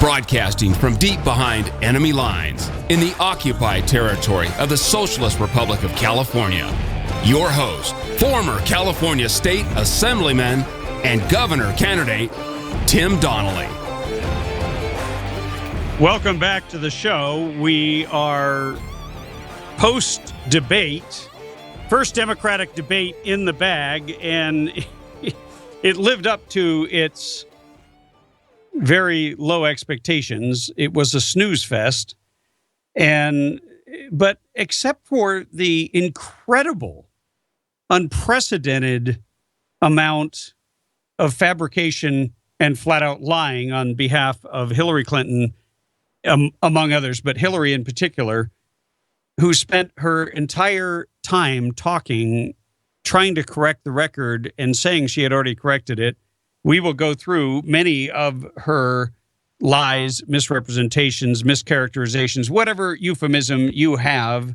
Broadcasting from deep behind enemy lines in the occupied territory of the Socialist Republic of California. Your host, former California State Assemblyman and Governor candidate, Tim Donnelly. Welcome back to the show. We are post-debate, first Democratic debate in the bag, and it lived up to its very low expectations. It was a snooze fest. But except for the incredible, unprecedented amount of fabrication and flat out lying on behalf of Hillary Clinton, among others, but Hillary in particular, who spent her entire time talking, trying to correct the record and saying she had already corrected it. We will go through many of her lies, misrepresentations, mischaracterizations, whatever euphemism you have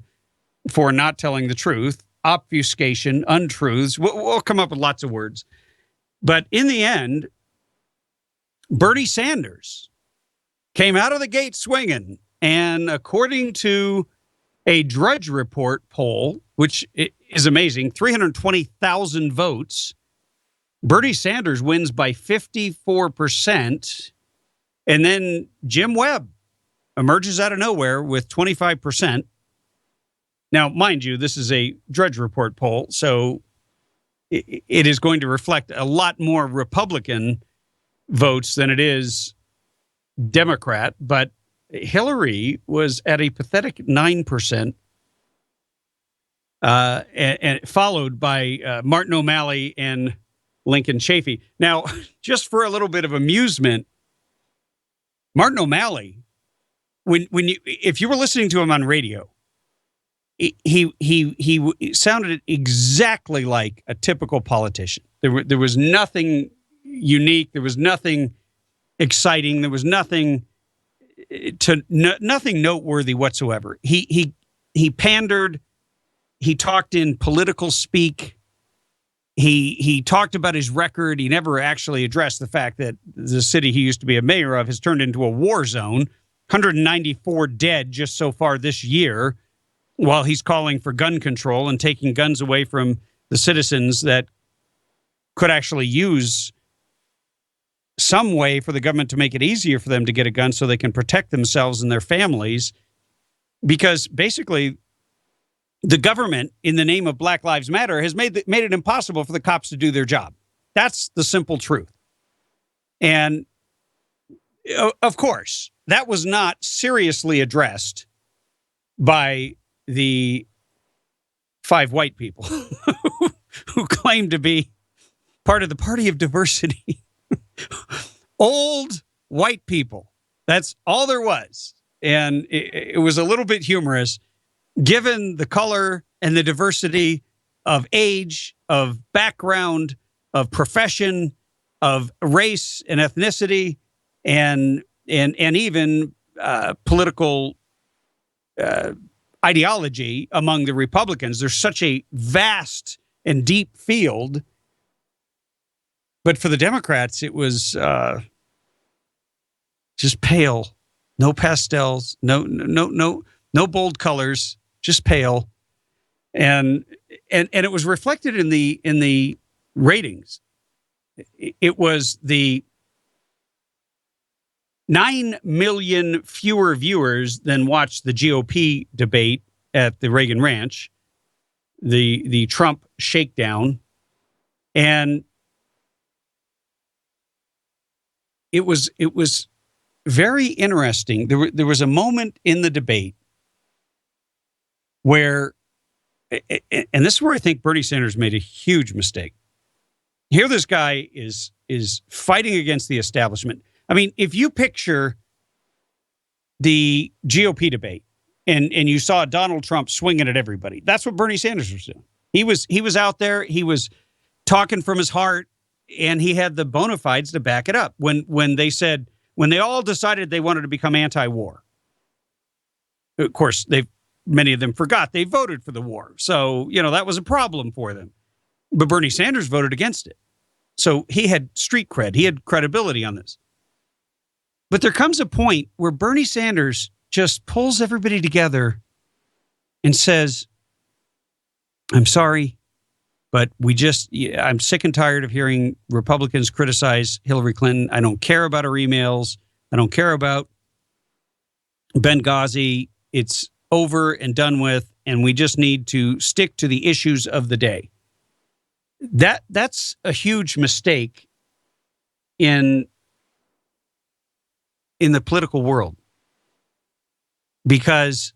for not telling the truth, obfuscation, untruths. We'll come up with lots of words. But in the end, Bernie Sanders came out of the gate swinging. And according to a Drudge Report poll, which is amazing, 320,000 votes, Bernie Sanders wins by 54%, and then Jim Webb emerges out of nowhere with 25%. Now, mind you, this is a Drudge Report poll, so it is going to reflect a lot more Republican votes than it is Democrat, but Hillary was at a pathetic 9%, and followed by Martin O'Malley and Lincoln Chafee. Now, just for a little bit of amusement, Martin O'Malley, if you were listening to him on radio, he sounded exactly like a typical politician. There was nothing unique. There was nothing exciting. There was nothing nothing noteworthy whatsoever. He pandered. He talked in political speak. He talked about his record. He never actually addressed the fact that the city he used to be a mayor of has turned into a war zone. 194 dead just so far this year, while he's calling for gun control and taking guns away from the citizens that could actually use some way for the government to make it easier for them to get a gun so they can protect themselves and their families. Because basically, the government, in the name of Black Lives Matter, has made it impossible for the cops to do their job. That's the simple truth. And, of course, that was not seriously addressed by the 5 white people who claim to be part of the party of diversity. Old white people. That's all there was. And it was a little bit humorous, given the color and the diversity of age, of background, of profession, of race and ethnicity, and even political ideology among the Republicans. There's such a vast and deep field. But for the Democrats, it was just pale, no pastels, no bold colors. Just pale, and it was reflected in the ratings. It was the 9 million fewer viewers than watched the GOP debate at the Reagan Ranch, the Trump shakedown, and it was very interesting. There was a moment in the debate where, and this is where I think Bernie Sanders made a huge mistake. Here this guy is fighting against the establishment. I mean, if you picture the GOP debate and you saw Donald Trump swinging at everybody, that's what Bernie Sanders was doing. He was out there, he was talking from his heart, and he had the bona fides to back it up. When they all decided they wanted to become anti-war, of course, many of them forgot they voted for the war. So, that was a problem for them. But Bernie Sanders voted against it. So he had street cred. He had credibility on this. But there comes a point where Bernie Sanders just pulls everybody together and says, I'm sorry, but I'm sick and tired of hearing Republicans criticize Hillary Clinton. I don't care about her emails. I don't care about Benghazi. It's over and done with, and we just need to stick to the issues of the day. That's a huge mistake in the political world, because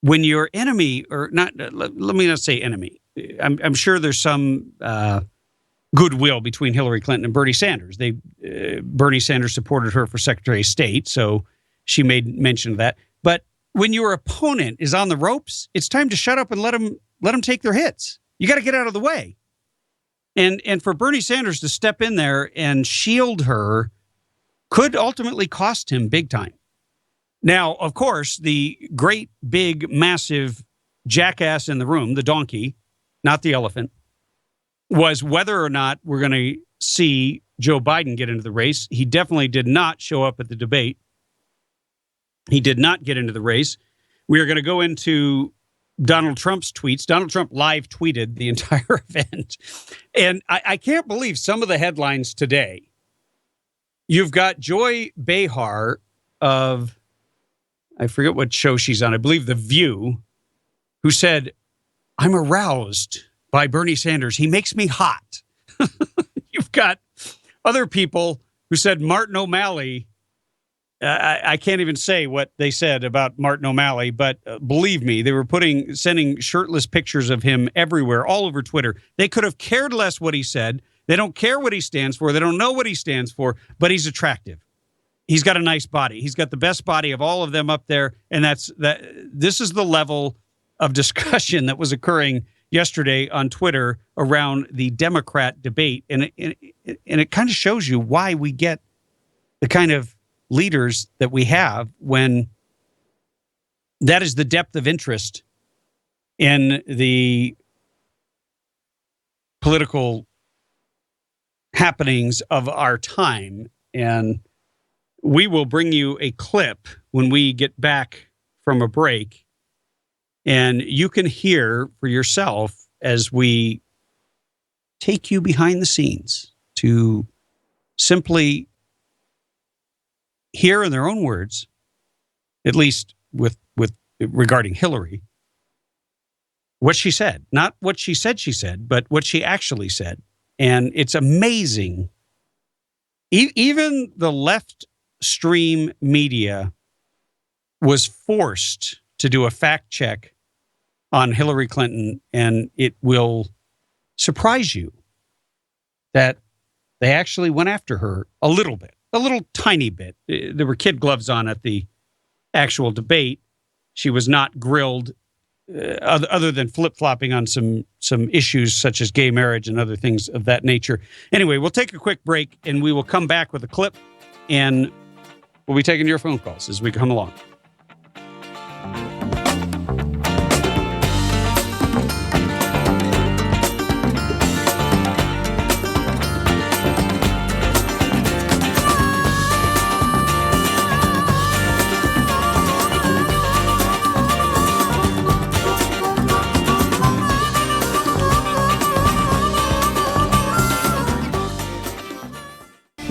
when your enemy, or not, let me not say enemy. I'm sure there's some goodwill between Hillary Clinton and Bernie Sanders. Bernie Sanders supported her for Secretary of State, so she made mention of that. But when your opponent is on the ropes, it's time to shut up and let them take their hits. You got to get out of the way. And for Bernie Sanders to step in there and shield her could ultimately cost him big time. Now, of course, the great, big, massive jackass in the room, the donkey, not the elephant, was whether or not we're going to see Joe Biden get into the race. He definitely did not show up at the debate. He did not get into the race. We are going to go into Donald Trump's tweets. Donald Trump live tweeted the entire event. And I can't believe some of the headlines today. You've got Joy Behar of, I forget what show she's on, I believe The View, who said, I'm aroused by Bernie Sanders. He makes me hot. You've got other people who said Martin O'Malley. I can't even say what they said about Martin O'Malley, but believe me, they were sending shirtless pictures of him everywhere, all over Twitter. They could have cared less what he said. They don't care what he stands for. They don't know what he stands for, but he's attractive. He's got a nice body. He's got the best body of all of them up there. And this is the level of discussion that was occurring yesterday on Twitter around the Democrat debate. And it kind of shows you why we get the kind of leaders that we have when that is the depth of interest in the political happenings of our time. And we will bring you a clip when we get back from a break, and you can hear for yourself as we take you behind the scenes to simply hear in their own words, at least with regarding Hillary, what she said. Not what she said, but what she actually said. And it's amazing. Even the left stream media was forced to do a fact check on Hillary Clinton, and it will surprise you that they actually went after her a little bit, a little tiny bit. There were kid gloves on at the actual debate. She was not grilled other than flip-flopping on some issues such as gay marriage and other things of that nature. Anyway, we'll take a quick break, and we will come back with a clip, and we'll be taking your phone calls as we come along.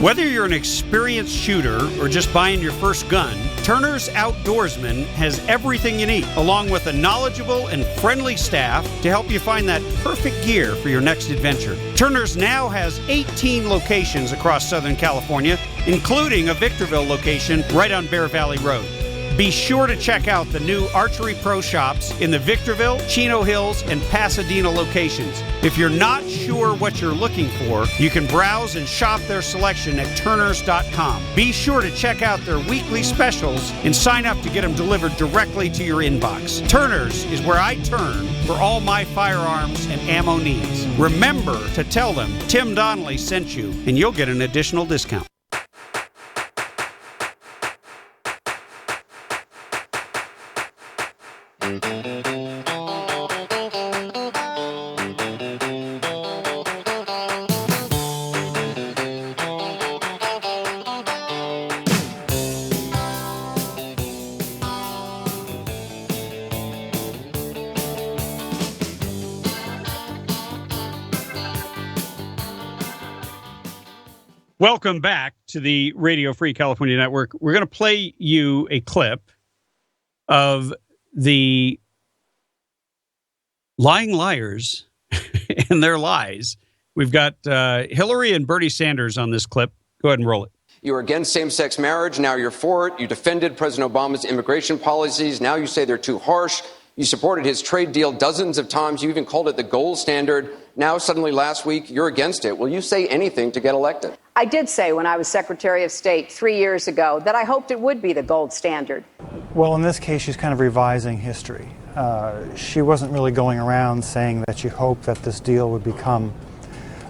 Whether you're an experienced shooter or just buying your first gun, Turner's Outdoorsman has everything you need, along with a knowledgeable and friendly staff to help you find that perfect gear for your next adventure. Turner's now has 18 locations across Southern California, including a Victorville location right on Bear Valley Road. Be sure to check out the new Archery Pro shops in the Victorville, Chino Hills, and Pasadena locations. If you're not sure what you're looking for, you can browse and shop their selection at turners.com. Be sure to check out their weekly specials and sign up to get them delivered directly to your inbox. Turner's is where I turn for all my firearms and ammo needs. Remember to tell them Tim Donnelly sent you, and you'll get an additional discount. Welcome back to the Radio Free California Network. We're going to play you a clip of the lying liars and their lies. We've got Hillary and Bernie Sanders on this clip. Go ahead and roll it. You were against same-sex marriage. Now you're for it. You defended President Obama's immigration policies. Now you say they're too harsh. You supported his trade deal dozens of times. You even called it the gold standard. Now, suddenly last week, you're against it. Will you say anything to get elected? I did say when I was Secretary of State 3 years ago that I hoped it would be the gold standard. Well, in this case, she's kind of revising history. She wasn't really going around saying that she hoped that this deal would become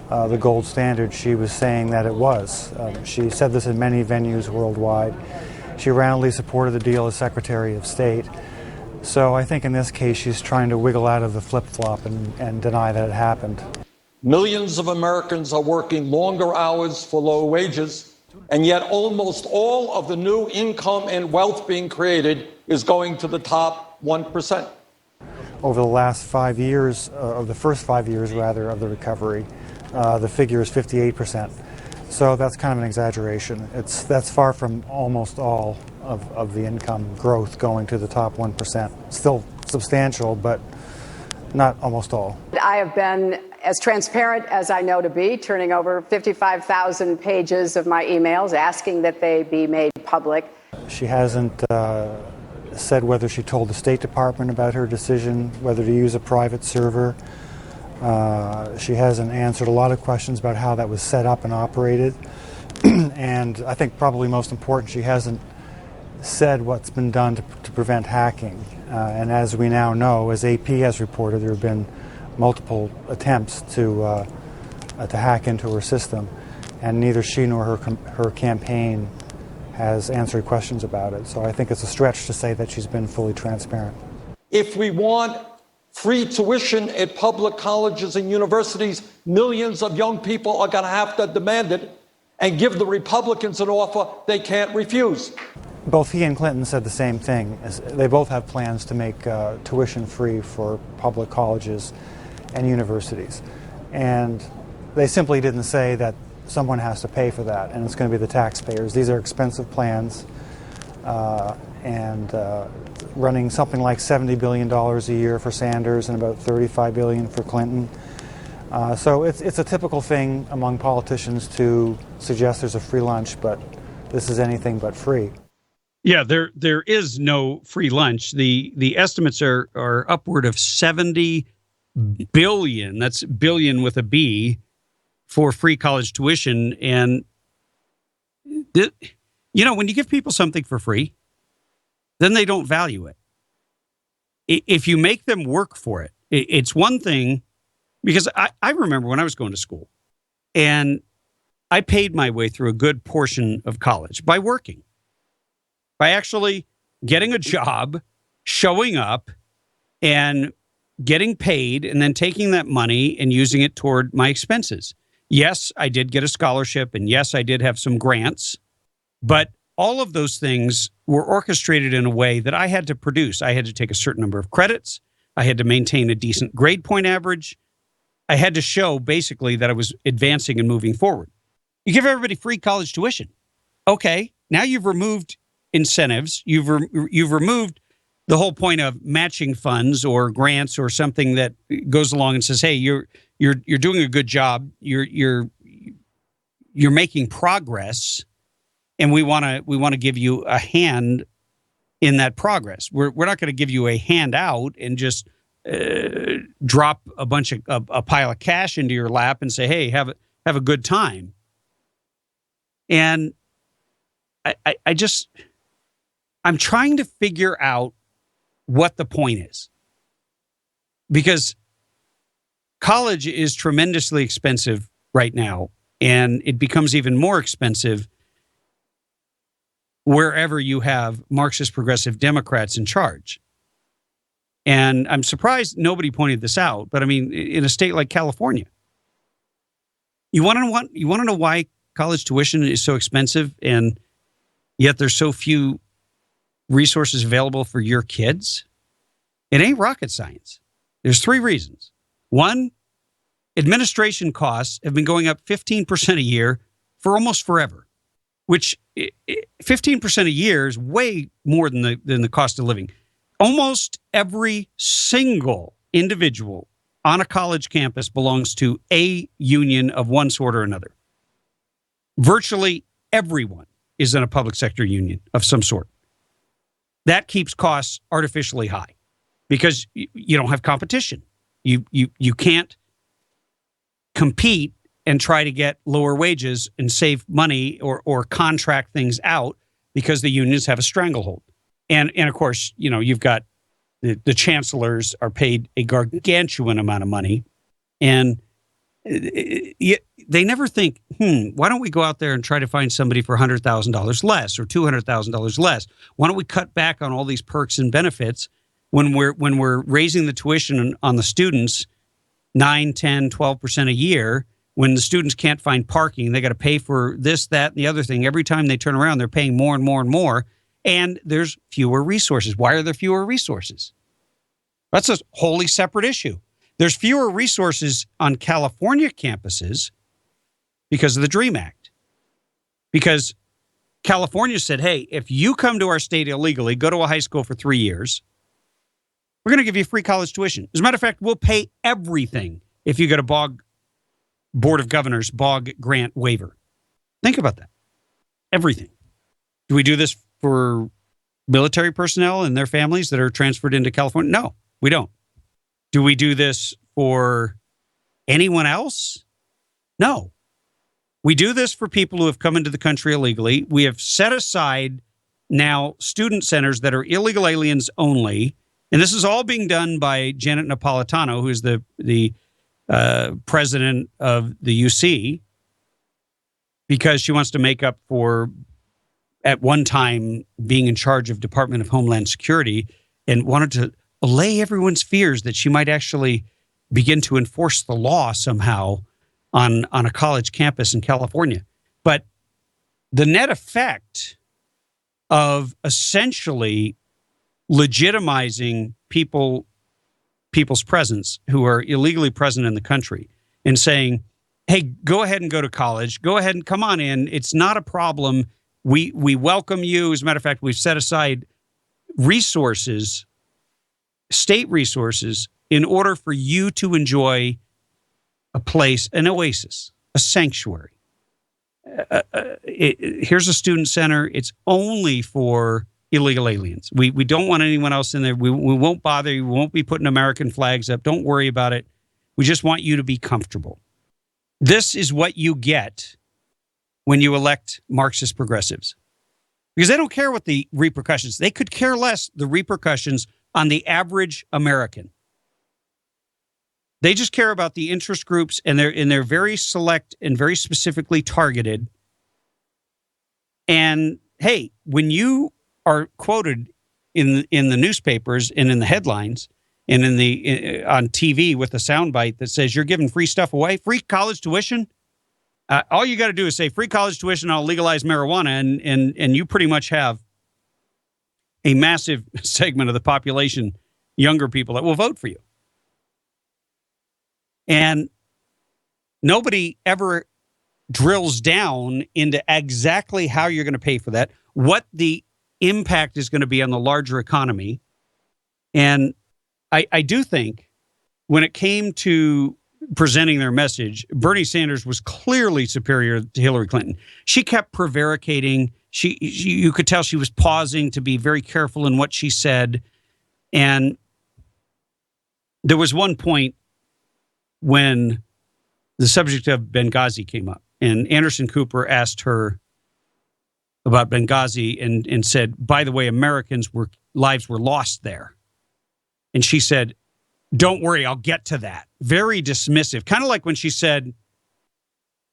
the gold standard. She was saying that it was. She said this in many venues worldwide. She roundly supported the deal as Secretary of State. So I think in this case, she's trying to wiggle out of the flip-flop and deny that it happened. Millions of Americans are working longer hours for low wages, and yet almost all of the new income and wealth being created is going to the top 1%. Over the last 5 years, of the first 5 years rather, of the recovery, the figure is 58%. So that's kind of an exaggeration. That's far from almost all of the income growth going to the top 1%. Still substantial, but not almost all. I have been as transparent as I know to be, turning over 55,000 pages of my emails, asking that they be made public. She hasn't said whether she told the State Department about her decision, whether to use a private server. She hasn't answered a lot of questions about how that was set up and operated. And I think probably most important, she hasn't said what's been done to prevent hacking. And as we now know, as AP has reported, there have been multiple attempts to hack into her system, and neither she nor her campaign has answered questions about it. So I think it's a stretch to say that she's been fully transparent. If we want free tuition at public colleges and universities, millions of young people are going to have to demand it and give the Republicans an offer they can't refuse. Both he and Clinton said the same thing. They both have plans to make tuition free for public colleges and universities. And they simply didn't say that someone has to pay for that, and it's going to be the taxpayers. These are expensive plans, and running something like $70 billion a year for Sanders and about $35 billion for Clinton. So it's a typical thing among politicians to suggest there's a free lunch, but this is anything but free. Yeah, there is no free lunch. The estimates are upward of 70 billion. That's billion with a B for free college tuition. And when you give people something for free, then they don't value it. If you make them work for it, it's one thing, because I remember when I was going to school, and I paid my way through a good portion of college by working, by actually getting a job, showing up, and getting paid, and then taking that money and using it toward my expenses. Yes, I did get a scholarship, and yes, I did have some grants, but all of those things were orchestrated in a way that I had to produce. I had to take a certain number of credits. I had to maintain a decent grade point average. I had to show basically that I was advancing and moving forward. You give everybody free college tuition. Okay, now you've removed incentives. You've removed the whole point of matching funds or grants or something that goes along and says, "Hey, you're doing a good job. You're making progress, and we want to give you a hand in that progress. We're not going to give you a handout and just drop a pile of cash into your lap and say, "Hey, have a good time." And I'm trying to figure out what the point is, because college is tremendously expensive right now, and it becomes even more expensive wherever you have Marxist progressive Democrats in charge. And I'm surprised nobody pointed this out, but I mean, in a state like California, you want to know why college tuition is so expensive, and yet there's so few resources available for your kids? It ain't rocket science. There's 3 reasons. 1, administration costs have been going up 15% a year for almost forever, which 15% a year is way more than the cost of living. Almost every single individual on a college campus belongs to a union of one sort or another. Virtually everyone is in a public sector union of some sort. That keeps costs artificially high because you don't have competition. You can't compete and try to get lower wages and save money or contract things out because the unions have a stranglehold. And of course, you've got the chancellors are paid a gargantuan amount of money, and they never think, why don't we go out there and try to find somebody for $100,000 less or $200,000 less? Why don't we cut back on all these perks and benefits when we're raising the tuition on the students 9, 10, 12% a year? When the students can't find parking, they got to pay for this, that, and the other thing. Every time they turn around, they're paying more and more and more. And there's fewer resources. Why are there fewer resources? That's a wholly separate issue. There's fewer resources on California campuses because of the DREAM Act. Because California said, hey, if you come to our state illegally, go to a high school for 3 years, we're going to give you free college tuition. As a matter of fact, we'll pay everything if you get a Board of Governors BOG grant waiver. Think about that. Everything. Do we do this for military personnel and their families that are transferred into California? No, we don't. Do we do this for anyone else? No. We do this for people who have come into the country illegally. We have set aside now student centers that are illegal aliens only. And this is all being done by Janet Napolitano, who is the president of the UC, because she wants to make up for, at one time, being in charge of Department of Homeland Security, and wanted to allay everyone's fears that she might actually begin to enforce the law somehow on a college campus in California. But the net effect of essentially legitimizing people's presence who are illegally present in the country and saying, hey, go ahead and go to college. Go ahead and come on in. It's not a problem. We welcome you. As a matter of fact, we've set aside resources, state resources, in order for you to enjoy a place, an oasis, a sanctuary. Here's a student center. It's only for illegal aliens. We don't want anyone else in there. We won't bother you. We won't be putting American flags up. Don't worry about it. We just want you to be comfortable. This is what you get when you elect Marxist progressives. Because they don't care what the repercussions. They could care less the repercussions on the average American. They just care about the interest groups, and they're very select and very specifically targeted. And hey, when you are quoted in the newspapers and in the headlines and on TV with a soundbite that says you're giving free stuff away, free college tuition, all you got to do is say free college tuition, I'll legalize marijuana, and you pretty much have a massive segment of the population, younger people, that will vote for you. And nobody ever drills down into exactly how you're going to pay for that, what the impact is going to be on the larger economy. And I do think when it came to presenting their message, Bernie Sanders was clearly superior to Hillary Clinton. She kept prevaricating. You could tell she was pausing to be very careful in what she said. And there was one point when the subject of Benghazi came up, and Anderson Cooper asked her about Benghazi and said, by the way, lives were lost there. And she said, don't worry, I'll get to that. Very dismissive, kind of like when she said,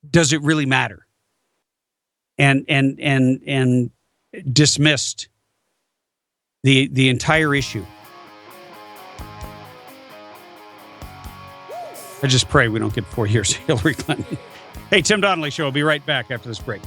does it really matter? And dismissed the entire issue. I just pray we don't get 4 years of Hillary Clinton. Hey, Tim Donnelly Show. I'll be right back after this break.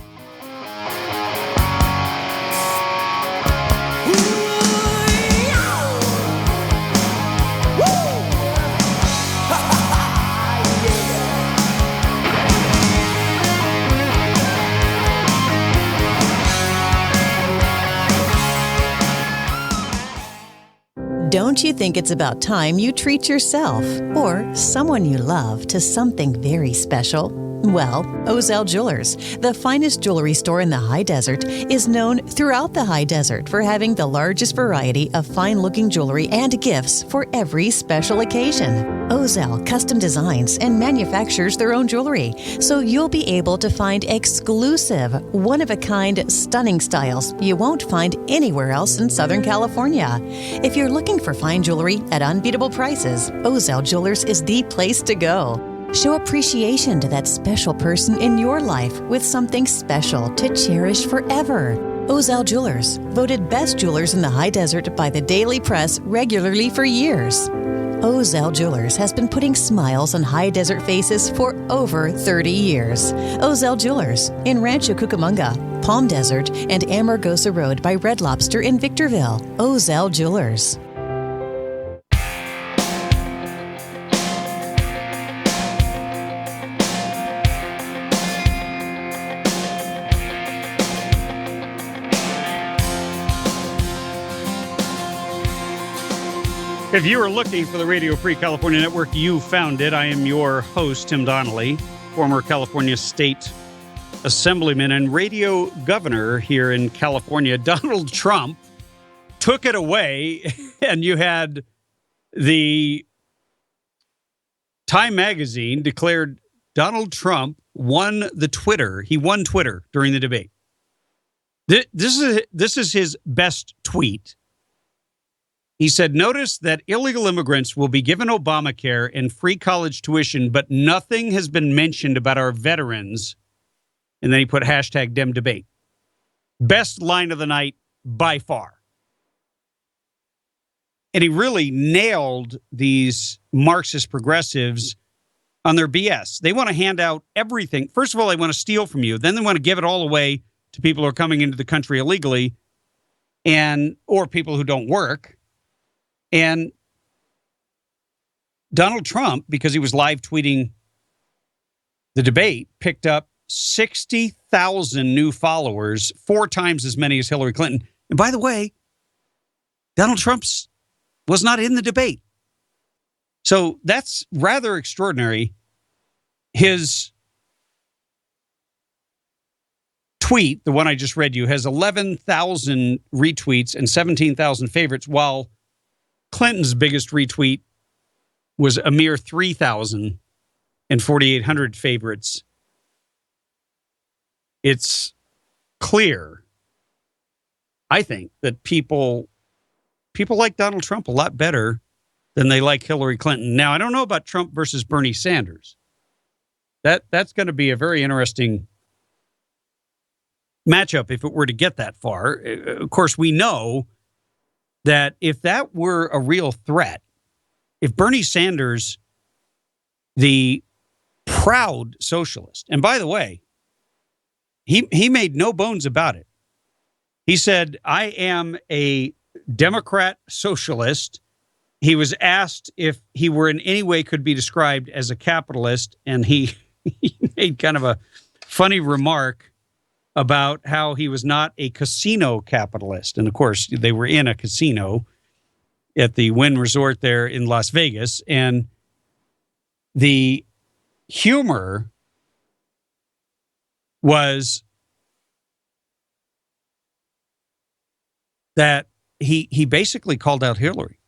Don't you think it's about time you treat yourself or someone you love to something very special? Well, Ozell Jewelers, the finest jewelry store in the high desert, is known throughout the high desert for having the largest variety of fine-looking jewelry and gifts for every special occasion. Ozell custom designs and manufactures their own jewelry, so you'll be able to find exclusive, one-of-a-kind, stunning styles you won't find anywhere else in Southern California. If you're looking for fine jewelry at unbeatable prices, Ozell Jewelers is the place to go. Show appreciation to that special person in your life with something special to cherish forever. Ozell Jewelers, voted best jewelers in the high desert by the Daily Press regularly for years. Ozell Jewelers has been putting smiles on high desert faces for over 30 years. Ozell Jewelers in Rancho Cucamonga, Palm Desert, and Amargosa Road by Red Lobster in Victorville. Ozell Jewelers. If you are looking for the Radio Free California Network, you found it. I am your host, Tim Donnelly, former California State Assemblyman and radio governor here in California. Donald Trump took it away, and you had the Time magazine declared Donald Trump won the Twitter. He won Twitter during the debate. This is his best tweet. He said, notice that illegal immigrants will be given Obamacare and free college tuition, but nothing has been mentioned about our veterans. And then he put hashtag Dem Debate. Best line of the night by far. And he really nailed these Marxist progressives on their BS. They want to hand out everything. First of all, they want to steal from you. Then they want to give it all away to people who are coming into the country illegally or people who don't work. And Donald Trump, because he was live tweeting the debate, picked up 60,000 new followers, 4 times as many as Hillary Clinton. And by the way, Donald Trump was not in the debate. So that's rather extraordinary. His tweet, the one I just read you, has 11,000 retweets and 17,000 favorites, while Clinton's biggest retweet was a mere 3,000 and 4,800 favorites. It's clear, I think, that people like Donald Trump a lot better than they like Hillary Clinton. Now, I don't know about Trump versus Bernie Sanders. That's going to be a very interesting matchup if it were to get that far. Of course, we know that if that were a real threat, if Bernie Sanders, the proud socialist, and by the way, he made no bones about it. He said, I am a Democrat socialist. He was asked if he were in any way could be described as a capitalist, and he made kind of a funny remark about how he was not a casino capitalist. And of course, they were in a casino at the Wynn Resort there in Las Vegas. And the humor was that he basically called out Hillary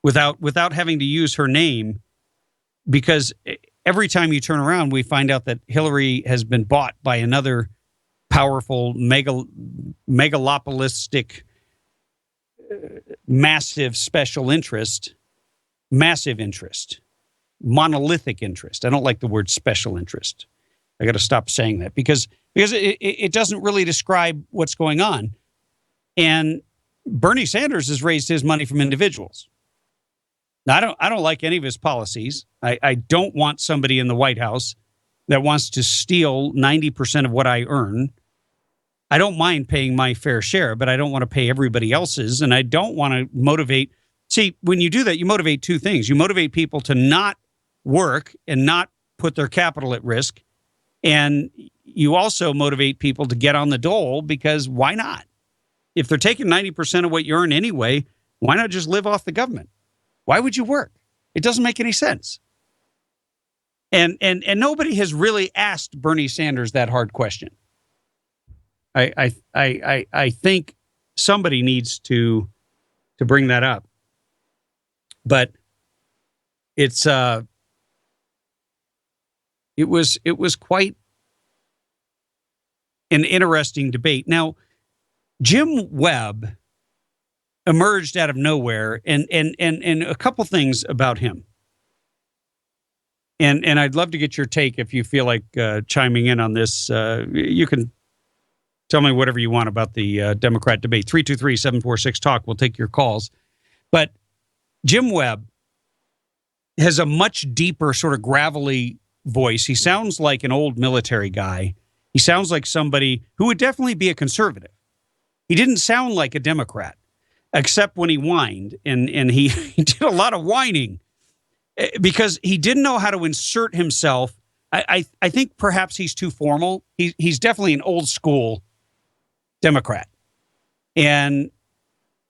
without having to use her name, because every time you turn around, we find out that Hillary has been bought by another powerful, megalopolistic, massive special interest, massive interest, monolithic interest. I don't like the word special interest. I got to stop saying that because it doesn't really describe what's going on. And Bernie Sanders has raised his money from individuals. Now, I don't like any of his policies. I don't want somebody in the White House that wants to steal 90% of what I earn. I don't mind paying my fair share, but I don't want to pay everybody else's. And I don't want to motivate. See, when you do that, you motivate 2 things. You motivate people to not work and not put their capital at risk. And you also motivate people to get on the dole, because why not? If they're taking 90% of what you earn anyway, Why not just live off the government? Why would you work? It doesn't make any sense. And nobody has really asked Bernie Sanders that hard question. I think somebody needs to bring that up. But it was quite an interesting debate. Now, Jim Webb emerged out of nowhere, and a couple things about him. And I'd love to get your take if you feel like chiming in on this. You can tell me whatever you want about the Democrat debate. 323-746-TALK. We'll take your calls. But Jim Webb has a much deeper, sort of gravelly voice. He sounds like an old military guy. He sounds like somebody who would definitely be a conservative. He didn't sound like a Democrat, except when he whined. And he did a lot of whining because he didn't know how to insert himself. I think perhaps he's too formal. He's definitely an old school Democrat. And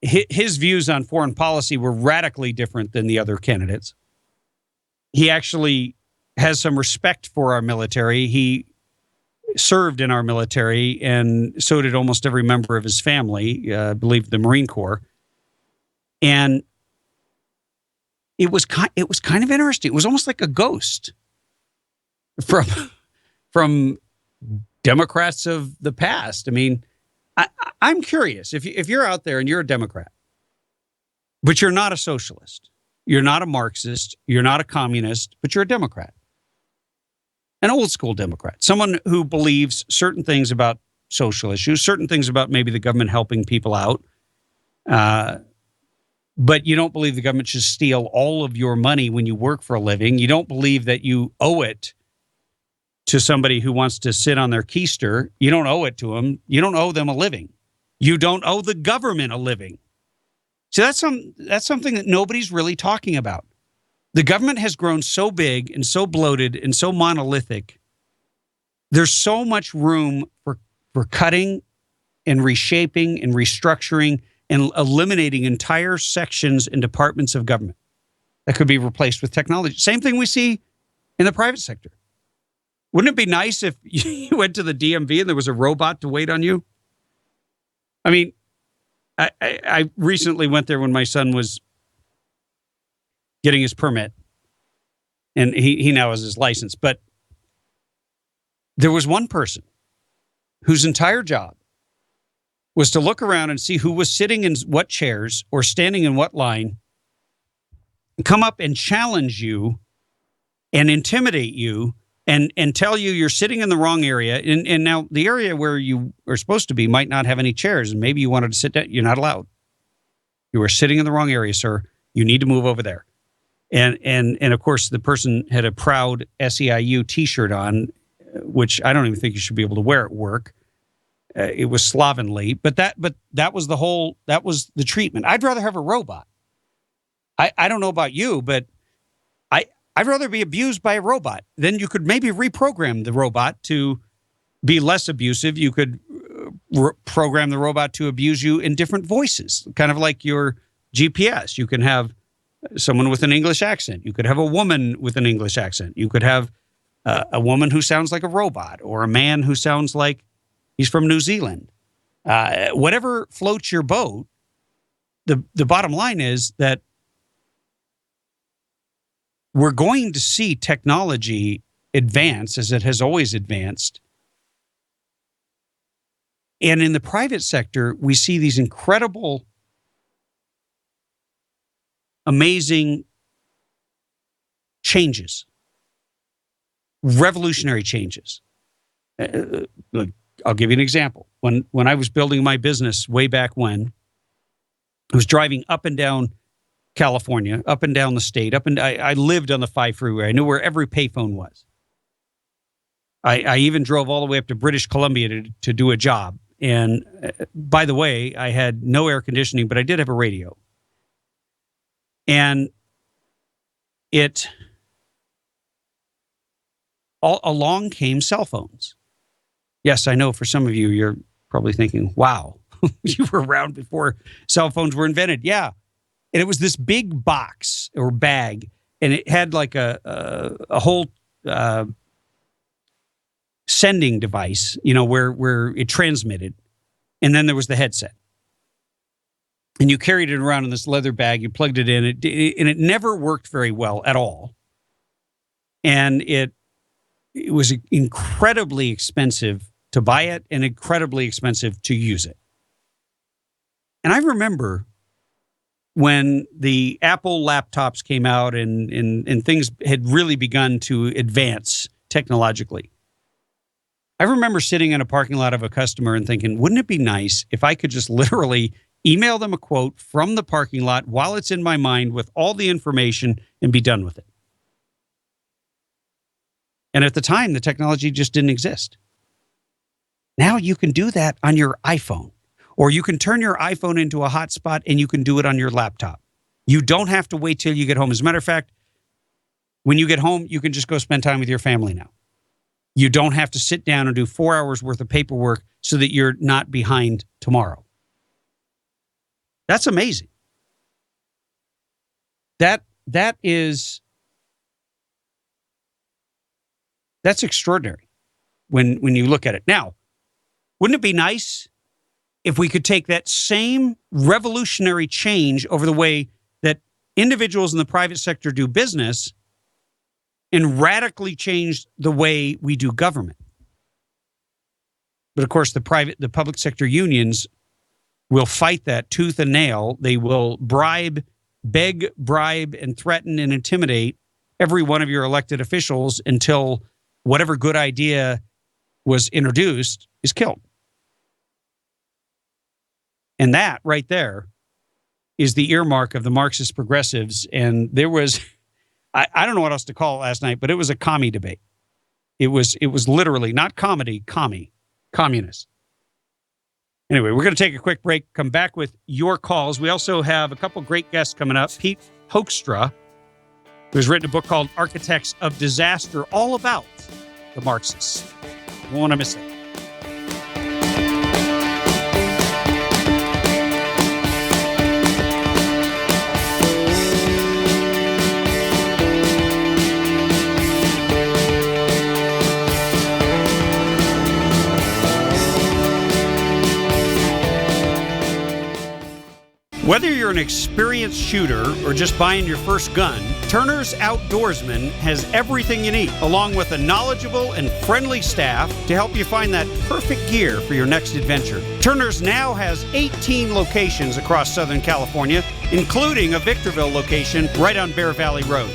his views on foreign policy were radically different than the other candidates. He actually has some respect for our military. He served in our military, and so did almost every member of his family, I believe the Marine Corps. And it was kind of interesting. It was almost like a ghost from Democrats of the past. I mean, I'm curious if you're out there and you're a Democrat, but you're not a socialist, you're not a Marxist, you're not a communist, but you're a Democrat, an old school Democrat, someone who believes certain things about social issues, certain things about maybe the government helping people out, but you don't believe the government should steal all of your money when you work for a living. You don't believe that you owe it to somebody who wants to sit on their keister. You don't owe it to them. You don't owe them a living. You don't owe the government a living. So that's something that nobody's really talking about. The government has grown so big and so bloated and so monolithic. There's so much room for cutting and reshaping and restructuring and eliminating entire sections and departments of government that could be replaced with technology. Same thing we see in the private sector. Wouldn't it be nice if you went to the DMV and there was a robot to wait on you? I mean, I recently went there when my son was getting his permit, and he now has his license. But there was one person whose entire job was to look around and see who was sitting in what chairs or standing in what line, come up and challenge you and intimidate you and tell you you're sitting in the wrong area. And now the area where you are supposed to be might not have any chairs, and maybe you wanted to sit down. You're not allowed. You are sitting in the wrong area, sir. You need to move over there. And of course, the person had a proud SEIU T-shirt on, which I don't even think you should be able to wear at work. It was slovenly, but that was that was the treatment. I'd rather have a robot. I don't know about you, but I'd rather be abused by a robot. Then you could maybe reprogram the robot to be less abusive. You could program the robot to abuse you in different voices, kind of like your GPS. You can have someone with an English accent. You could have a woman with an English accent. You could have a woman who sounds like a robot, or a man who sounds like he's from New Zealand. Whatever floats your boat, the bottom line is that we're going to see technology advance as it has always advanced. And in the private sector, we see these incredible, amazing changes, revolutionary changes. Look, I'll give you an example. When I was building my business way back when, I was driving up and down California, up and down the state, I lived on the 5 freeway. I knew where every payphone was. I even drove all the way up to British Columbia to do a job. And by the way, I had no air conditioning, but I did have a radio. And along came cell phones. Yes, I know for some of you, you're probably thinking, wow, you were around before cell phones were invented. Yeah, And it was this big box or bag, and it had like a whole sending device, where it transmitted. And then there was the headset. And you carried it around in this leather bag. You plugged it in. And it never worked very well at all. And it was incredibly expensive to buy it and incredibly expensive to use it. And I remember when the Apple laptops came out and things had really begun to advance technologically. I remember sitting in a parking lot of a customer and thinking, wouldn't it be nice if I could just literally email them a quote from the parking lot while it's in my mind with all the information and be done with it? And at the time, the technology just didn't exist. Now you can do that on your iPhone, or you can turn your iPhone into a hotspot and you can do it on your laptop. You don't have to wait till you get home. As a matter of fact, when you get home, you can just go spend time with your family now. You don't have to sit down and do 4 hours worth of paperwork so that you're not behind tomorrow. That's amazing. That's extraordinary when you look at it. Now, wouldn't it be nice if we could take that same revolutionary change over the way that individuals in the private sector do business and radically change the way we do government? But of course, the public sector unions will fight that tooth and nail. They will beg, bribe, and threaten and intimidate every one of your elected officials until whatever good idea was introduced is killed. And that right there is the earmark of the Marxist progressives. And there was, I don't know what else to call it last night, but it was a commie debate. It was literally not comedy, communist. Anyway, we're going to take a quick break, come back with your calls. We also have a couple great guests coming up. Pete Hoekstra, who's written a book called Architects of Disaster, all about the Marxists. You won't want to miss it. Whether you're an experienced shooter or just buying your first gun, Turner's Outdoorsman has everything you need, along with a knowledgeable and friendly staff to help you find that perfect gear for your next adventure. Turner's now has 18 locations across Southern California, including a Victorville location right on Bear Valley Road.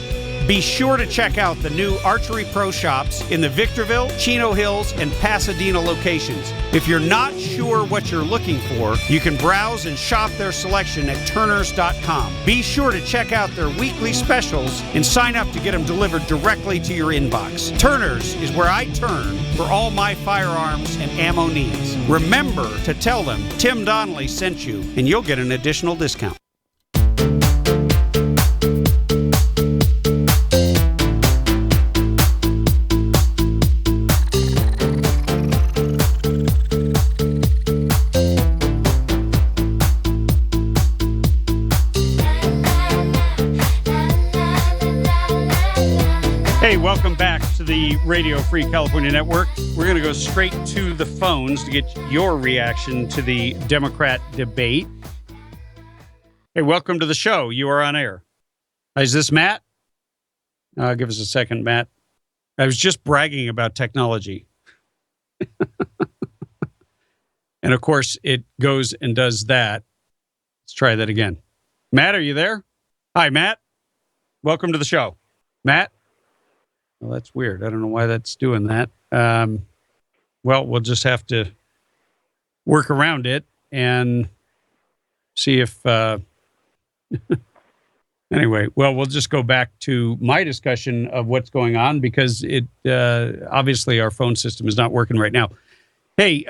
Be sure to check out the new Archery Pro shops in the Victorville, Chino Hills, and Pasadena locations. If you're not sure what you're looking for, you can browse and shop their selection at turners.com. Be sure to check out their weekly specials and sign up to get them delivered directly to your inbox. Turner's is where I turn for all my firearms and ammo needs. Remember to tell them Tim Donnelly sent you, and you'll get an additional discount. Hey, welcome back to the Radio Free California Network. We're going to go straight to the phones to get your reaction to the Democrat debate. Hey, welcome to the show. You are on air. Is this Matt? Give us a second, Matt. I was just bragging about technology. And of course, it goes and does that. Let's try that again. Matt, are you there? Hi, Matt. Welcome to the show. Matt? Well, that's weird. I don't know why that's doing that. Well, we'll just have to work around it and see if... Anyway, well, we'll just go back to my discussion of what's going on because it obviously our phone system is not working right now. Hey,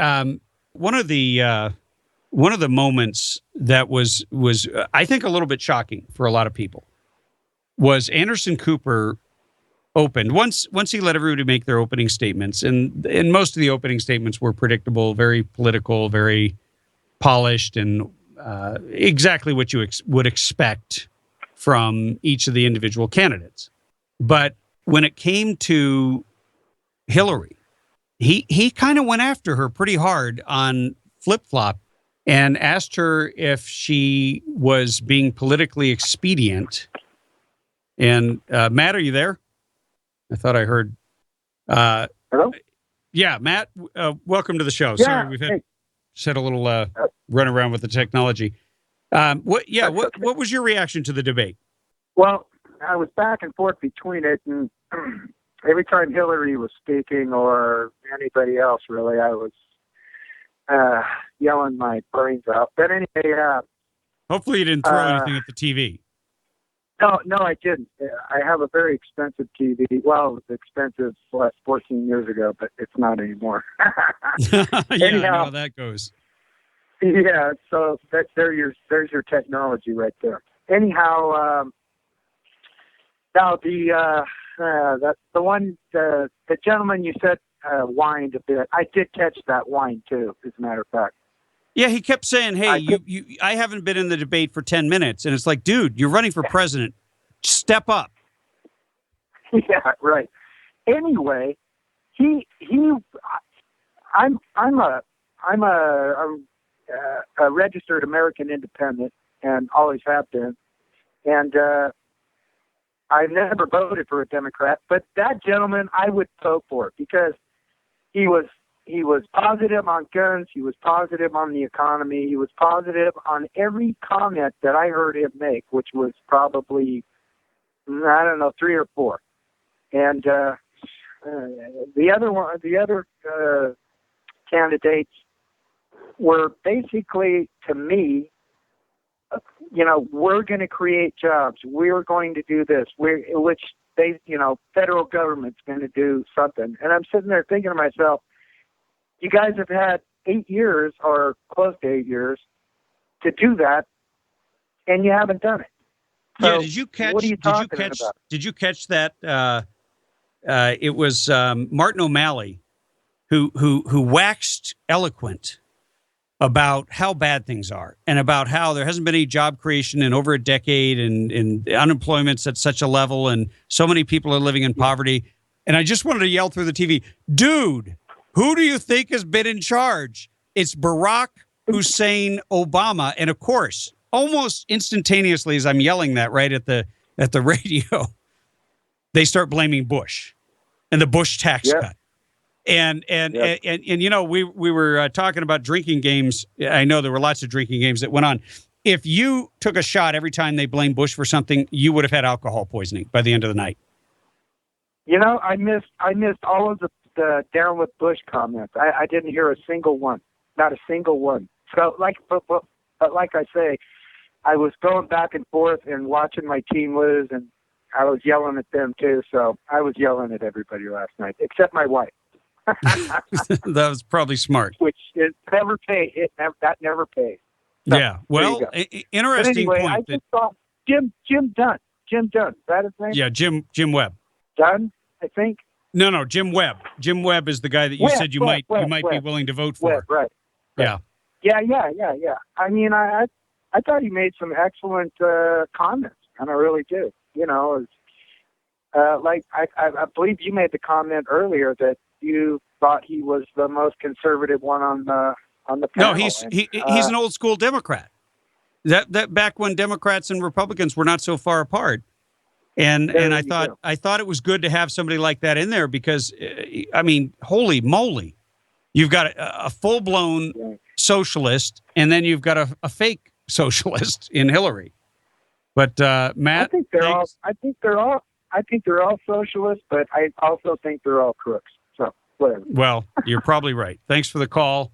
one of the moments that was I think a little bit shocking for a lot of people was Anderson Cooper opened once he let everybody make their opening statements, and most of the opening statements were predictable, very political, very polished, and exactly what you would expect from each of the individual candidates. But when it came to Hillary, he kind of went after her pretty hard on flip-flop and asked her if she was being politically expedient. And Matt, are you there? I thought I heard. Hello? Yeah, Matt, welcome to the show. Yeah, Sorry, we've had a little run around with the technology. What was your reaction to the debate? Well, I was back and forth between it, and every time Hillary was speaking or anybody else, really, I was yelling my brains out. But anyway, Hopefully you didn't throw anything at the TV. No, I didn't. I have a very expensive TV. Well, it was expensive 14 years ago, but it's not anymore. Yeah, Anyhow, I know how that goes. Yeah, so there's your technology right there. Anyhow, now the gentleman you said whined a bit. I did catch that whine too, as a matter of fact. Yeah, he kept saying, "Hey, I haven't been in the debate for 10 minutes," and it's like, dude, you're running for president. Step up. Yeah, right. Anyway, I'm a registered American independent and always have been, and I've never voted for a Democrat. But that gentleman, I would vote for because he was positive on guns. He was positive on the economy. He was positive on every comment that I heard him make, which was probably, I don't know, 3 or 4. And the other candidates were basically, to me, we're going to create jobs. We're going to do this. Federal government's going to do something. And I'm sitting there thinking to myself, you guys have had 8 years or close to 8 years to do that, and you haven't done it. So yeah, did you catch? What are you talking about? Did you catch that? It was Martin O'Malley who waxed eloquent about how bad things are and about how there hasn't been any job creation in over a decade, and unemployment's at such a level, and so many people are living in poverty. And I just wanted to yell through the TV, dude, who do you think has been in charge? It's Barack Hussein Obama. And of course, almost instantaneously as I'm yelling that right at the radio, they start blaming Bush and the Bush tax cut. And we were talking about drinking games. I know there were lots of drinking games that went on. If you took a shot every time they blamed Bush for something, you would have had alcohol poisoning by the end of the night. I missed all of the down with Bush comments. I didn't hear a single one, not a single one. So but like I say, I was going back and forth and watching my team lose, and I was yelling at them too. So I was yelling at everybody last night, except my wife. That was probably smart. Which is never paid. That never pays. So, yeah. Well, interesting anyway, point. I just saw Jim Dunn. Jim Dunn. Is that his name? Yeah, Jim Webb. Dunn, I think. No, Jim Webb. Jim Webb is the guy that you said you might be willing to vote for. Webb, right. Yeah. Yeah. I mean, I thought he made some excellent comments, and I really do. I believe you made the comment earlier that you thought he was the most conservative one on the panel. No, he's an old school Democrat. That back when Democrats and Republicans were not so far apart. And I thought it was good to have somebody like that in there because, I mean, holy moly, you've got a full-blown socialist, and then you've got a fake socialist in Hillary. But Matt, I think they're all socialists, but I also think they're all crooks. So whatever. Well, you're probably right. Thanks for the call.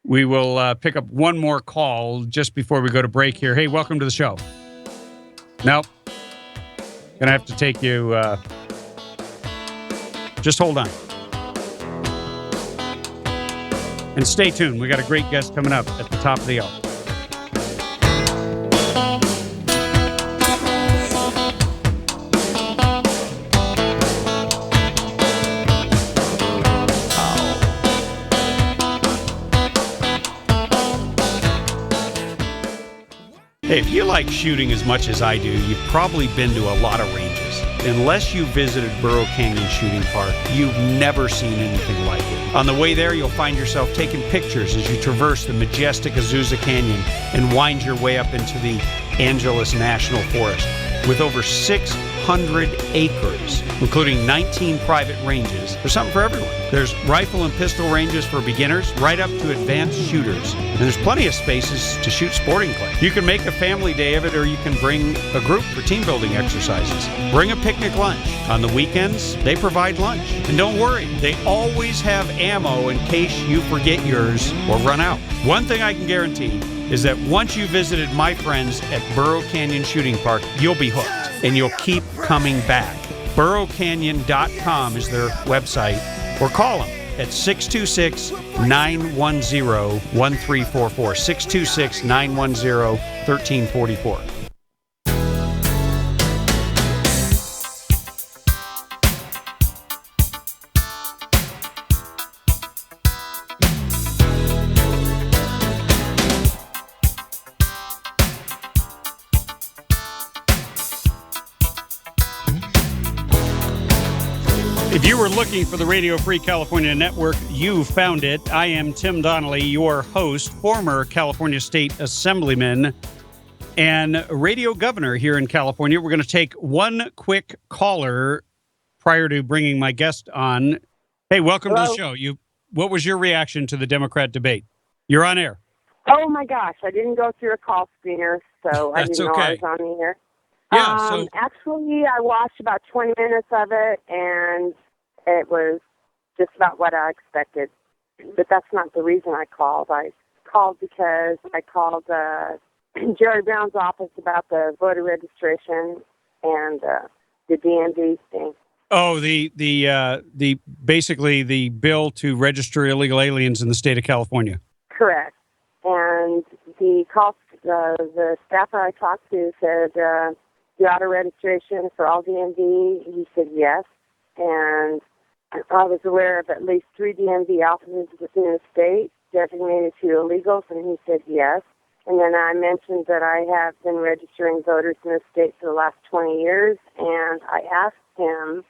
We will pick up one more call just before we go to break here. Hey, welcome to the show. Nope. Gonna have to take you. Just hold on. And stay tuned. We got a great guest coming up at the top of the hour. Hey, if you like shooting as much as I do, you've probably been to a lot of ranges. Unless you visited Burro Canyon Shooting Park, you've never seen anything like it. On the way there, you'll find yourself taking pictures as you traverse the majestic Azusa Canyon and wind your way up into the Angeles National Forest. With over 600 acres, including 19 private ranges, there's something for everyone. There's rifle and pistol ranges for beginners, right up to advanced shooters. And there's plenty of spaces to shoot sporting clay. You can make a family day of it, or you can bring a group for team building exercises. Bring a picnic lunch. On the weekends, they provide lunch. And don't worry, they always have ammo in case you forget yours or run out. One thing I can guarantee is that once you visited my friends at Burro Canyon Shooting Park, you'll be hooked and you'll keep coming back. BurroCanyon.com is their website, or call them at 626-910-1344, 626-910-1344. If you were looking for the Radio Free California Network, you found it. I am Tim Donnelly, your host, former California State Assemblyman and radio governor here in California. We're going to take one quick caller prior to bringing my guest on. Hey, welcome to the show. What was your reaction to the Democrat debate? You're on air. Oh, my gosh. I didn't go through a call screener, so I didn't know I was on the air. Yeah, Actually, I watched about 20 minutes of it, and it was just about what I expected. But that's not the reason I called. I called because I called Jerry Brown's office about the voter registration and the DMV thing. Oh, the basically the bill to register illegal aliens in the state of California. Correct. And the staffer I talked to said the auto registration for all DMV. He said yes. And I was aware of at least 3 DMV offices within the state designated to illegals, and he said yes. And then I mentioned that I have been registering voters in the state for the last 20 years, and I asked him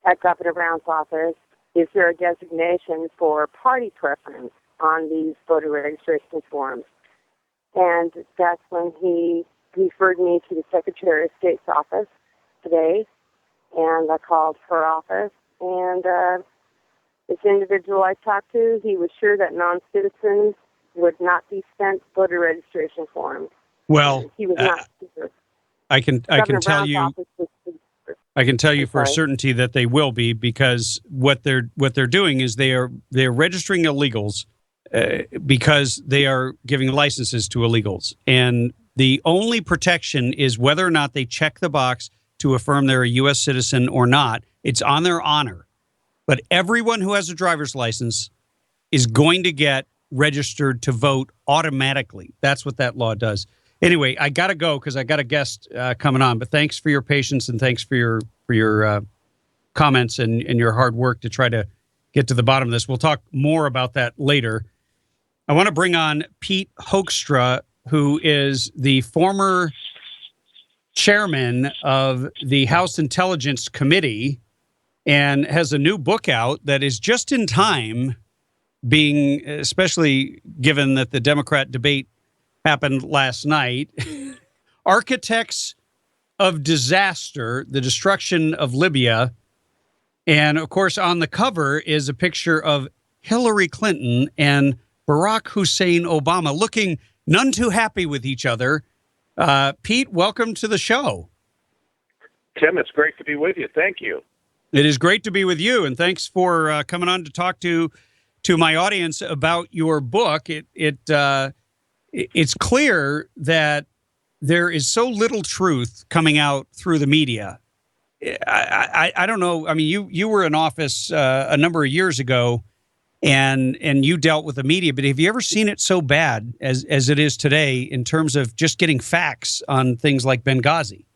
at Governor Brown's office, is there a designation for party preference on these voter registration forms? And that's when he referred me to the Secretary of State's office today, and I called her office. And this individual I talked to, he was sure that non-citizens would not be sent voter registration forms. Well, he was not sure. I can tell you for a certainty that they will be, because what they're doing is they're registering illegals because they are giving licenses to illegals, and the only protection is whether or not they check the box to affirm they're a U.S. citizen or not. It's on their honor. But everyone who has a driver's license is going to get registered to vote automatically. That's what that law does. Anyway, I got to go because I got a guest coming on. But thanks for your patience, and thanks for your comments and your hard work to try to get to the bottom of this. We'll talk more about that later. I want to bring on Pete Hoekstra, who is the former chairman of the House Intelligence Committee and has a new book out that is just in time, being, especially given that the Democrat debate happened last night. Architects of Disaster, the Destruction of Libya. And of course, on the cover is a picture of Hillary Clinton and Barack Hussein Obama looking none too happy with each other. Pete, welcome to the show. Tim, it's great to be with you. Thank you. It is great to be with you, and thanks for coming on to talk to my audience about your book. It's clear that there is so little truth coming out through the media. I don't know. I mean, you were in office a number of years ago, and you dealt with the media, but have you ever seen it so bad as it is today in terms of just getting facts on things like Benghazi?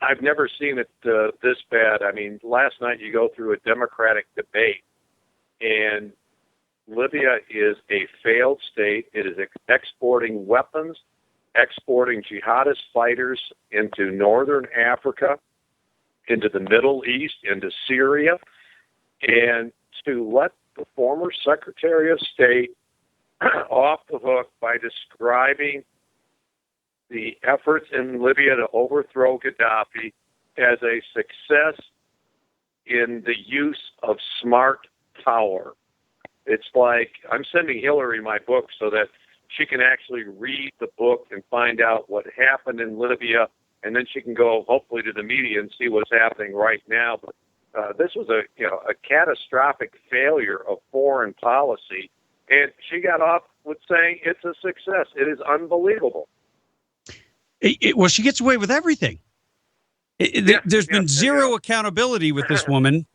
I've never seen it this bad. I mean, last night you go through a Democratic debate, and Libya is a failed state. It is exporting weapons exporting jihadist fighters into northern Africa, into the Middle East, into Syria, and to let the former Secretary of State off the hook by describing the efforts in Libya to overthrow Gaddafi as a success in the use of smart power. It's like I'm sending Hillary my book so that she can actually read the book and find out what happened in Libya, and then she can go hopefully to the media and see what's happening right now. But this was a catastrophic failure of foreign policy, and she got off with saying it's a success. It is unbelievable. Well, she gets away with everything. There's been zero accountability with this woman,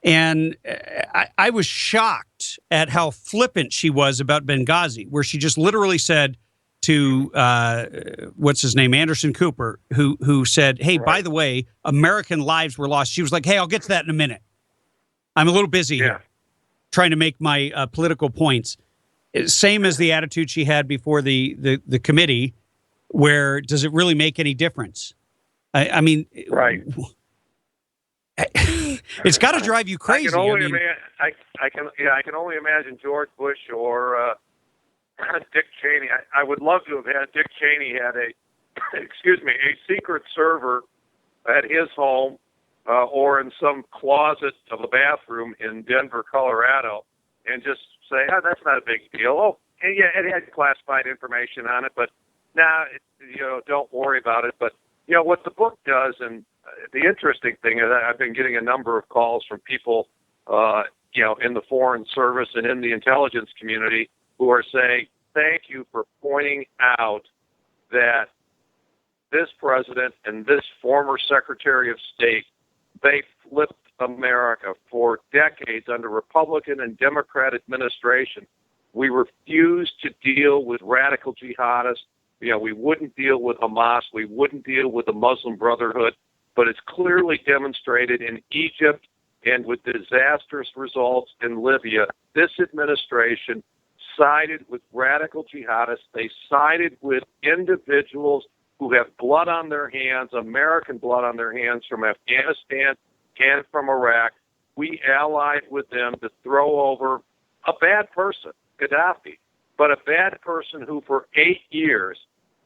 and I was shocked at how flippant she was about Benghazi, where she just literally said to what's his name, Anderson Cooper, who said, "Hey, by the way, American lives were lost." She was like, "Hey, I'll get to that in a minute. I'm a little busy here, trying to make my political points." Same as the attitude she had before the committee, where does it really make any difference? I mean, right. It's got to drive you crazy. I can only imagine George Bush or Dick Cheney. I would love to have had Dick Cheney had a secret server at his home or in some closet of a bathroom in Denver, Colorado, and just say, "Oh, that's not a big deal." Oh, and yeah, it had classified information on it, but don't worry about it. But what the book does, and the interesting thing is I've been getting a number of calls from people, in the foreign service and in the intelligence community who are saying, thank you for pointing out that this president and this former Secretary of State, they flipped America for decades under Republican and Democrat administration. We refused to deal with radical jihadists. We wouldn't deal with Hamas. We wouldn't deal with the Muslim Brotherhood. But it's clearly demonstrated in Egypt and with disastrous results in Libya. This administration sided with radical jihadists. They sided with individuals who have blood on their hands, American blood on their hands from Afghanistan and from Iraq. We allied with them to throw over a bad person, Gaddafi, but a bad person who for 8 years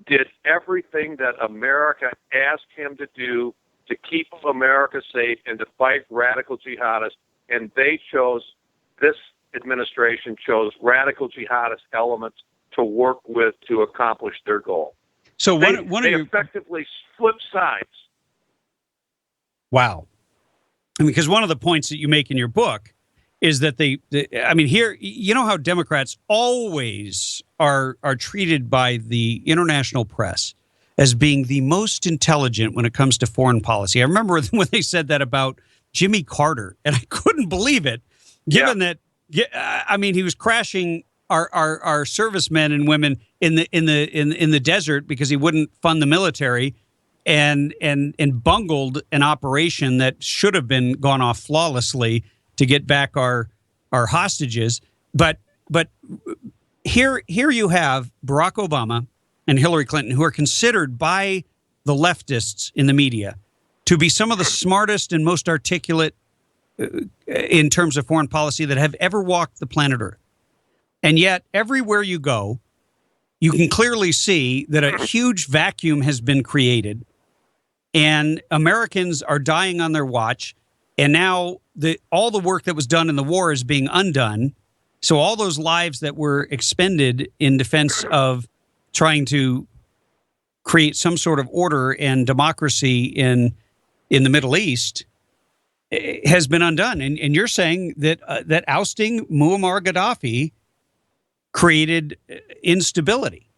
did everything that America asked him to do to keep America safe and to fight radical jihadists. And this administration chose radical jihadist elements to work with to accomplish their goal. So they effectively flip sides. Wow. Because one of the points that you make in your book is that here, how Democrats always are treated by the international press as being the most intelligent when it comes to foreign policy. I remember when they said that about Jimmy Carter, and I couldn't believe it, given that he was crashing our servicemen and women in the desert because he wouldn't fund the military, and bungled an operation that should have been gone off flawlessly to get back our hostages. But here you have Barack Obama and Hillary Clinton, who are considered by the leftists in the media to be some of the smartest and most articulate in terms of foreign policy that have ever walked the planet Earth. And yet, everywhere you go, you can clearly see that a huge vacuum has been created, and Americans are dying on their watch. And now all the work that was done in the war is being undone. So all those lives that were expended in defense of trying to create some sort of order and democracy in the Middle East has been undone. And you're saying that that ousting Muammar Gaddafi created instability.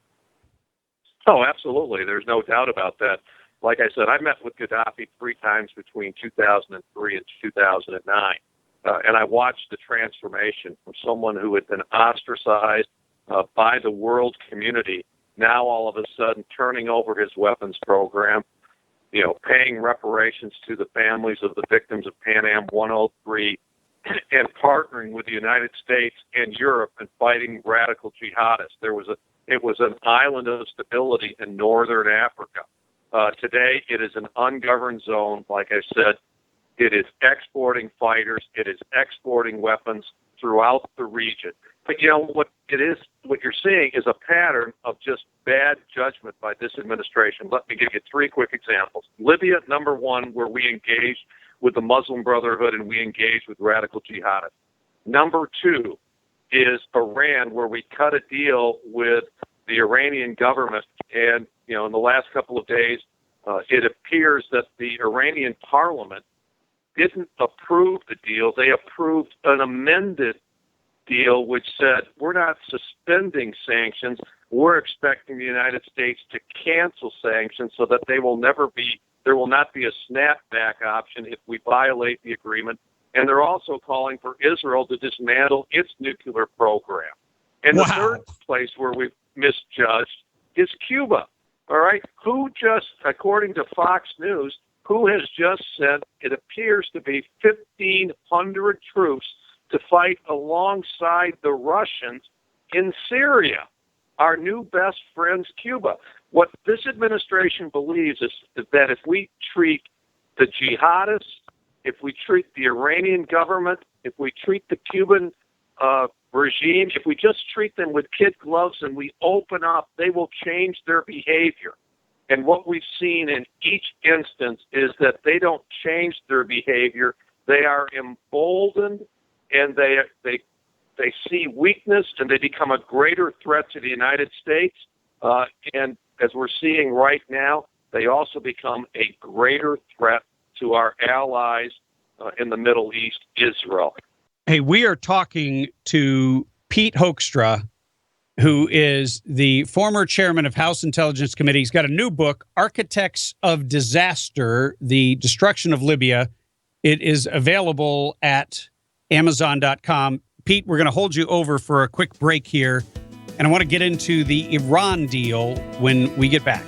Oh, absolutely. There's no doubt about that. Like I said, I met with Gaddafi 3 times between 2003 and 2009. And I watched the transformation from someone who had been ostracized by the world community, now all of a sudden turning over his weapons program, paying reparations to the families of the victims of Pan Am 103, and partnering with the United States and Europe in fighting radical jihadists. There was It was an island of stability in northern Africa. Today, it is an ungoverned zone. Like I said, it is exporting fighters. It is exporting weapons throughout the region. But what you're seeing is a pattern of just bad judgment by this administration. Let me give you 3 quick examples. Libya, number 1, where we engaged with the Muslim Brotherhood and we engaged with radical jihadists. Number 2 is Iran, where we cut a deal with the Iranian government. And, in the last couple of days, it appears that the Iranian parliament didn't approve the deal. They approved an amended deal which said, we're not suspending sanctions. We're expecting the United States to cancel sanctions so that there will not be a snapback option if we violate the agreement. And they're also calling for Israel to dismantle its nuclear program. And the third place where we've misjudged is Cuba. All right? Who just, according to Fox News, who has just sent, it appears to be 1,500 troops to fight alongside the Russians in Syria, our new best friends, Cuba. What this administration believes is that if we treat the jihadists, if we treat the Iranian government, if we treat the Cuban regime, if we just treat them with kid gloves and we open up, they will change their behavior. And what we've seen in each instance is that they don't change their behavior. They are emboldened, and they see weakness, and they become a greater threat to the United States. And as we're seeing right now, they also become a greater threat to our allies in the Middle East, Israel. Hey, we are talking to Pete Hoekstra, who is the former chairman of House Intelligence Committee. He's got a new book, Architects of Disaster, The Destruction of Libya. It is available at Amazon.com. Pete, we're going to hold you over for a quick break here, and I want to get into the Iran deal when we get back.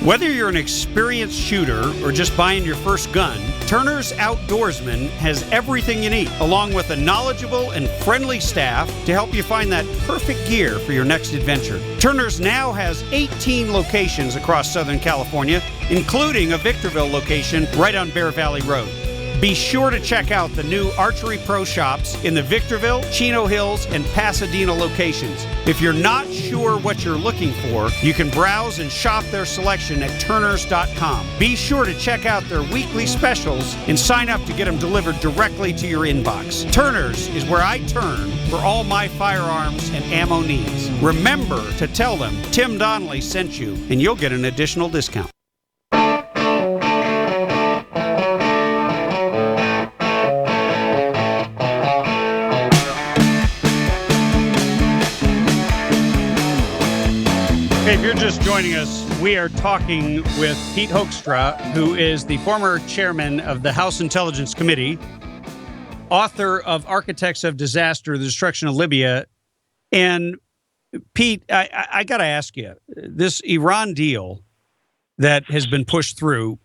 Whether you're an experienced shooter or just buying your first gun, Turner's Outdoorsman has everything you need, along with a knowledgeable and friendly staff to help you find that perfect gear for your next adventure. Turner's now has 18 locations across Southern California, including a Victorville location right on Bear Valley Road. Be sure to check out the new Archery Pro shops in the Victorville, Chino Hills, and Pasadena locations. If you're not sure what you're looking for, you can browse and shop their selection at Turners.com. Be sure to check out their weekly specials and sign up to get them delivered directly to your inbox. Turners is where I turn for all my firearms and ammo needs. Remember to tell them Tim Donnelly sent you, and you'll get an additional discount. Hey, if you're just joining us, we are talking with Pete Hoekstra, who is the former chairman of the House Intelligence Committee, author of Architects of Disaster, The Destruction of Libya. And Pete, I got to ask you, this Iran deal that has been pushed through,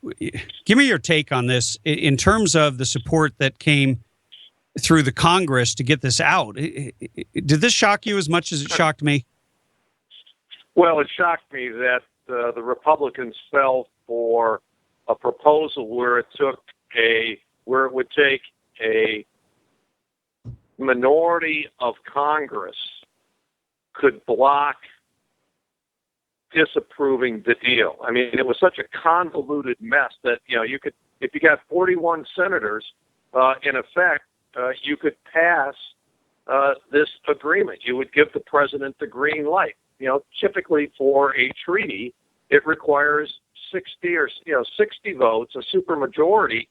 give me your take on this in terms of the support that came through the Congress to get this out. Did this shock you as much as it shocked me? Well, it shocked me that the Republicans fell for a proposal where it would take a minority of Congress could block disapproving the deal. I mean, it was such a convoluted mess that you could, if you got 41 senators, in effect, you could pass this agreement. You would give the president the green light. Typically for a treaty, it requires 60 votes, a supermajority,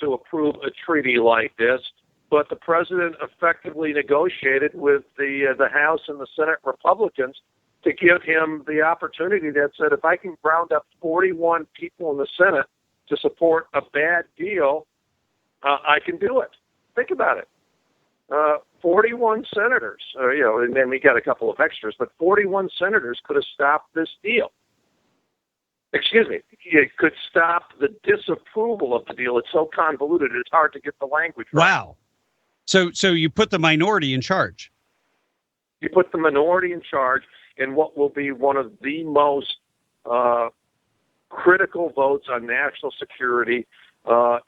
to approve a treaty like this. But the president effectively negotiated with the House and the Senate Republicans to give him the opportunity that said, if I can round up 41 people in the Senate to support a bad deal, I can do it. Think about it. 41 senators, and then we got a couple of extras, but 41 senators could have stopped this deal. Excuse me, it could stop the disapproval of the deal. It's so convoluted, it's hard to get the language right. Wow. So you put the minority in charge. You put the minority in charge in what will be one of the most critical votes on national security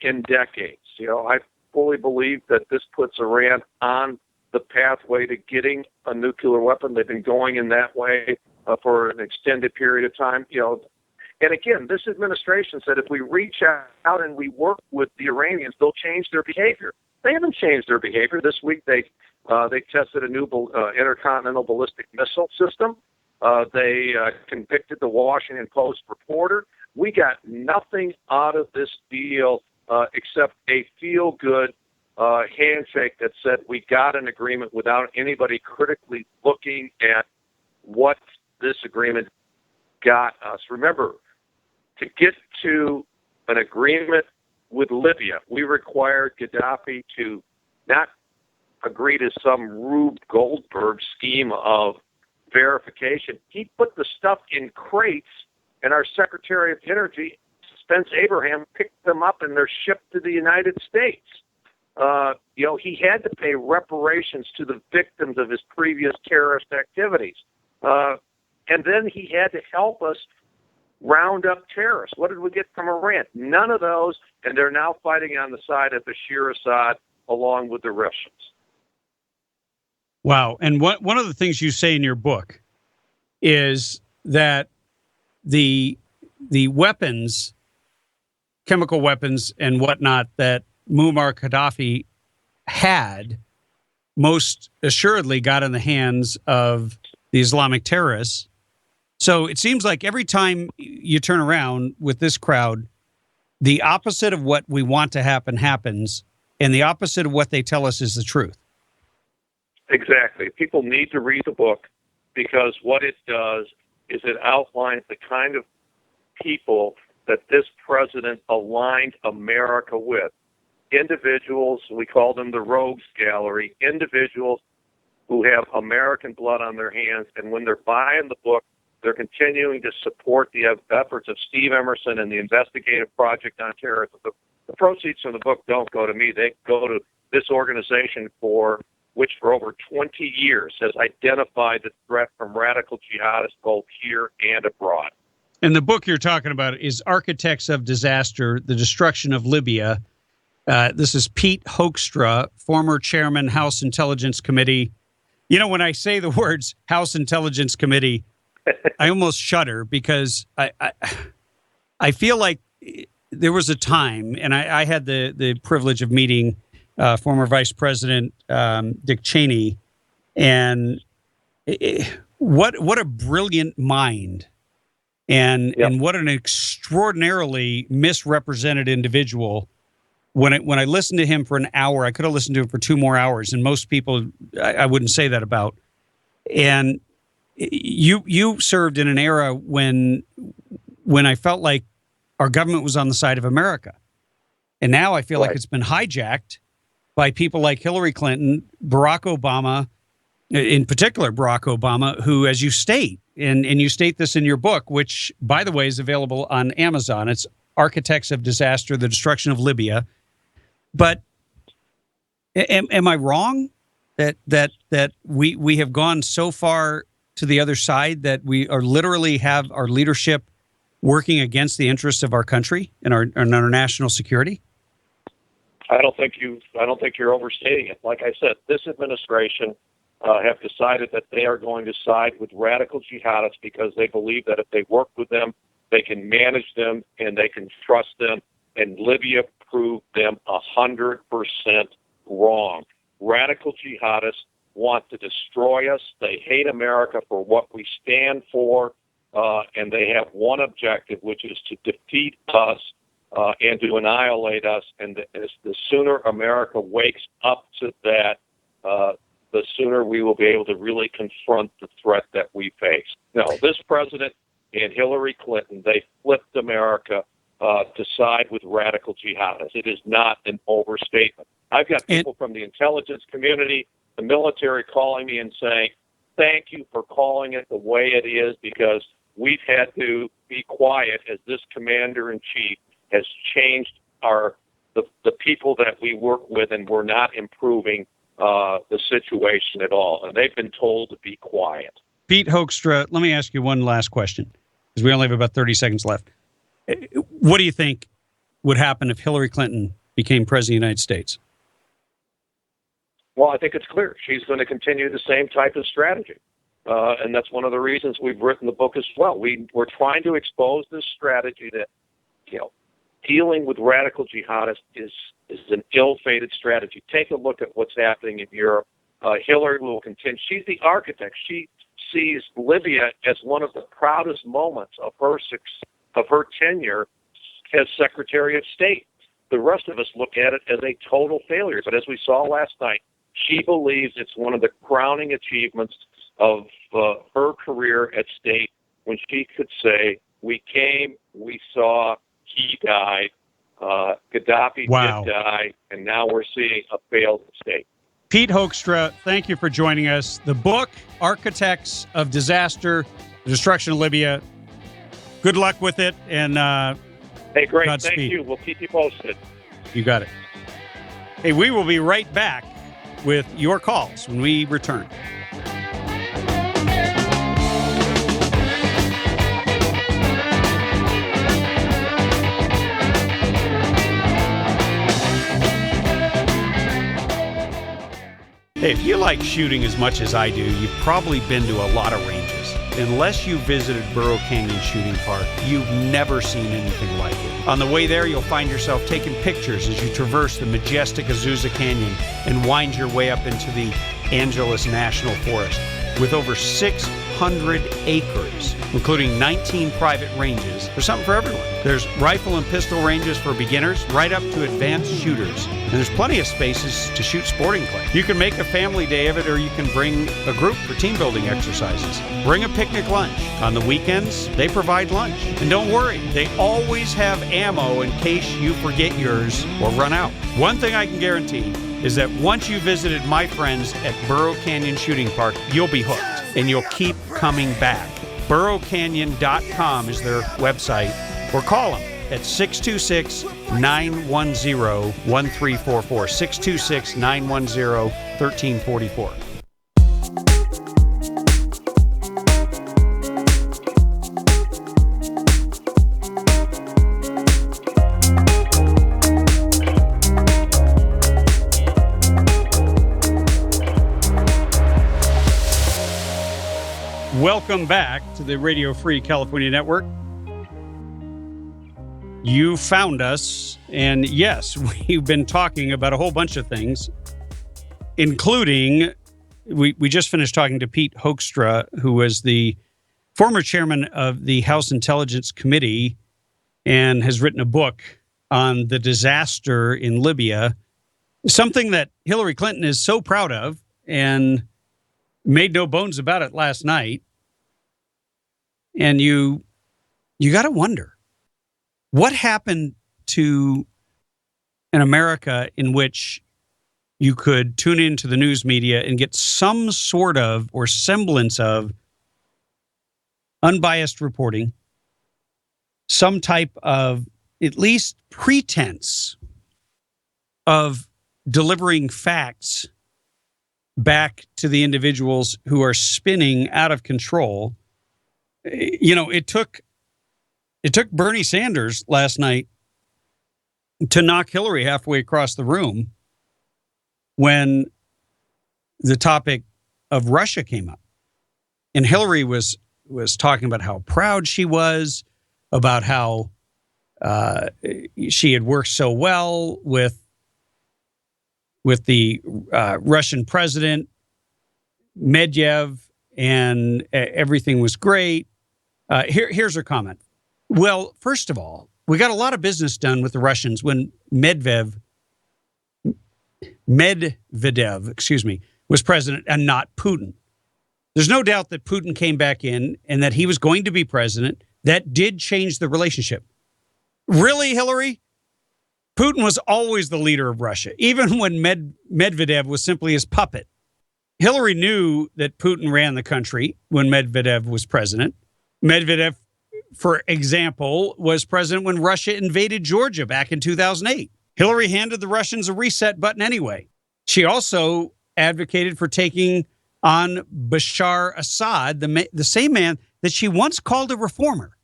in decades. I fully believe that this puts Iran on the pathway to getting a nuclear weapon. They've been going in that way for an extended period of time. And again, this administration said if we reach out and we work with the Iranians, they'll change their behavior. They haven't changed their behavior. This week they tested a new intercontinental ballistic missile system. They convicted the Washington Post reporter. We got nothing out of this deal except a feel-good handshake that said we got an agreement without anybody critically looking at what this agreement got us. Remember, to get to an agreement with Libya, we required Gaddafi to not agree to some Rube Goldberg scheme of verification. He put the stuff in crates, and our Secretary of Energy, Spence Abraham, picked them up, and they're shipped to the United States. He had to pay reparations to the victims of his previous terrorist activities. And then he had to help us round up terrorists. What did we get from Iran? None of those, and they're now fighting on the side of Bashar Assad along with the Russians. Wow. And one of the things you say in your book is that the weapons, chemical weapons and whatnot that Muammar Gaddafi had most assuredly got in the hands of the Islamic terrorists. So it seems like every time you turn around with this crowd, the opposite of what we want to happen happens, and the opposite of what they tell us is the truth. Exactly. People need to read the book because what it does is it outlines the kind of people that this president aligned America with. Individuals, we call them the rogues gallery, individuals who have American blood on their hands, and when they're buying the book, they're continuing to support the efforts of Steve Emerson and the Investigative Project on Terrorism. The proceeds from the book don't go to me. They go to this organization which for over 20 years has identified the threat from radical jihadists both here and abroad. And the book you're talking about is Architects of Disaster, The Destruction of Libya. This is Pete Hoekstra, former chairman, House Intelligence Committee. When I say the words House Intelligence Committee, I almost shudder because I feel like there was a time, and I had the privilege of meeting former Vice President Dick Cheney, and what a brilliant mind, and what an extraordinarily misrepresented individual. When I listened to him for an hour, I could have listened to him for 2 more hours, and most people I wouldn't say that about. And you served in an era when I felt like our government was on the side of America, and now I feel like it's been hijacked by people like Hillary Clinton, Barack Obama, in particular Barack Obama, who, as you state, and you state this in your book, which, by the way, is available on Amazon. It's Architects of Disaster, The Destruction of Libya. But am I wrong that we have gone so far to the other side that we are literally have our leadership working against the interests of our country and our national security? I don't think you're overstating it. Like I said, this administration have decided that they are going to side with radical jihadists because they believe that if they work with them, they can manage them and they can trust them. And Libya proved them 100% wrong. Radical jihadists want to destroy us. They hate America for what we stand for, and they have one objective, which is to defeat us and to annihilate us. And the sooner America wakes up to that, the sooner we will be able to really confront the threat that we face. No, this president and Hillary Clinton, they flipped America to side with radical jihadists. It is not an overstatement. I've got people from the intelligence community, the military calling me and saying, thank you for calling it the way it is, because we've had to be quiet as this commander-in-chief has changed the people that we work with, and we're not improving the situation at all. And they've been told to be quiet. Pete Hoekstra, let me ask you one last question, because we only have about 30 seconds left. What do you think would happen if Hillary Clinton became president of the United States? Well, I think it's clear. She's going to continue the same type of strategy. And that's one of the reasons we've written the book as well. We're trying to expose this strategy that, dealing with radical jihadists is an ill-fated strategy. Take a look at what's happening in Europe. Hillary will continue. She's the architect. She sees Libya as one of the proudest moments of her tenure as Secretary of State. The rest of us look at it as a total failure. But as we saw last night, she believes it's one of the crowning achievements of her career at state, when she could say, we came, we saw, he died, Gaddafi did die, and now we're seeing a failed state. Pete Hoekstra, thank you for joining us. The book, Architects of Disaster, The Destruction of Libya. Good luck with it. And hey, great. Godspeed. Thank you. We'll keep you posted. You got it. Hey, we will be right back with your calls when we return. Hey, if you like shooting as much as I do, you've probably been to a lot of ranges. Unless you visited Burro Canyon Shooting Park, you've never seen anything like it. On the way there, you'll find yourself taking pictures as you traverse the majestic Azusa Canyon and wind your way up into the Angeles National Forest. With over 600 acres, including 19 private ranges, there's something for everyone. There's rifle and pistol ranges for beginners, right up to advanced shooters. And there's plenty of spaces to shoot sporting clay. You can make a family day of it, or you can bring a group for team building exercises. Bring a picnic lunch. On the weekends, they provide lunch. And don't worry, they always have ammo in case you forget yours or run out. One thing I can guarantee is that once you visited my friends at Burro Canyon Shooting Park, you'll be hooked and you'll keep coming back. BurroCanyon.com is their website, or call them at 626-910-1344, 626-910-1344. Welcome back to the Radio Free California Network. You found us, and yes, we've been talking about a whole bunch of things, including, we just finished talking to Pete Hoekstra, who was the former chairman of the House Intelligence Committee and has written a book on the disaster in Libya, something that Hillary Clinton is so proud of and made no bones about it last night. And you got to wonder, what happened to an America in which you could tune into the news media and get some sort of or semblance of unbiased reporting, some type of at least pretense of delivering facts back to the individuals who are spinning out of control? It took Bernie Sanders last night to knock Hillary halfway across the room when the topic of Russia came up. And Hillary was talking about how proud she was, about how she had worked so well with the Russian president, Medvedev, and everything was great. Here's her comment. Well, first of all, we got a lot of business done with the Russians when Medvedev, was president and not Putin. There's no doubt that Putin came back in and that he was going to be president. That did change the relationship. Really, Hillary? Putin was always the leader of Russia, even when Medvedev was simply his puppet. Hillary knew that Putin ran the country when Medvedev was president. Medvedev, for example, was president when Russia invaded Georgia back in 2008. Hillary handed the Russians a reset button anyway. She also advocated for taking on Bashar Assad, the same man that she once called a reformer.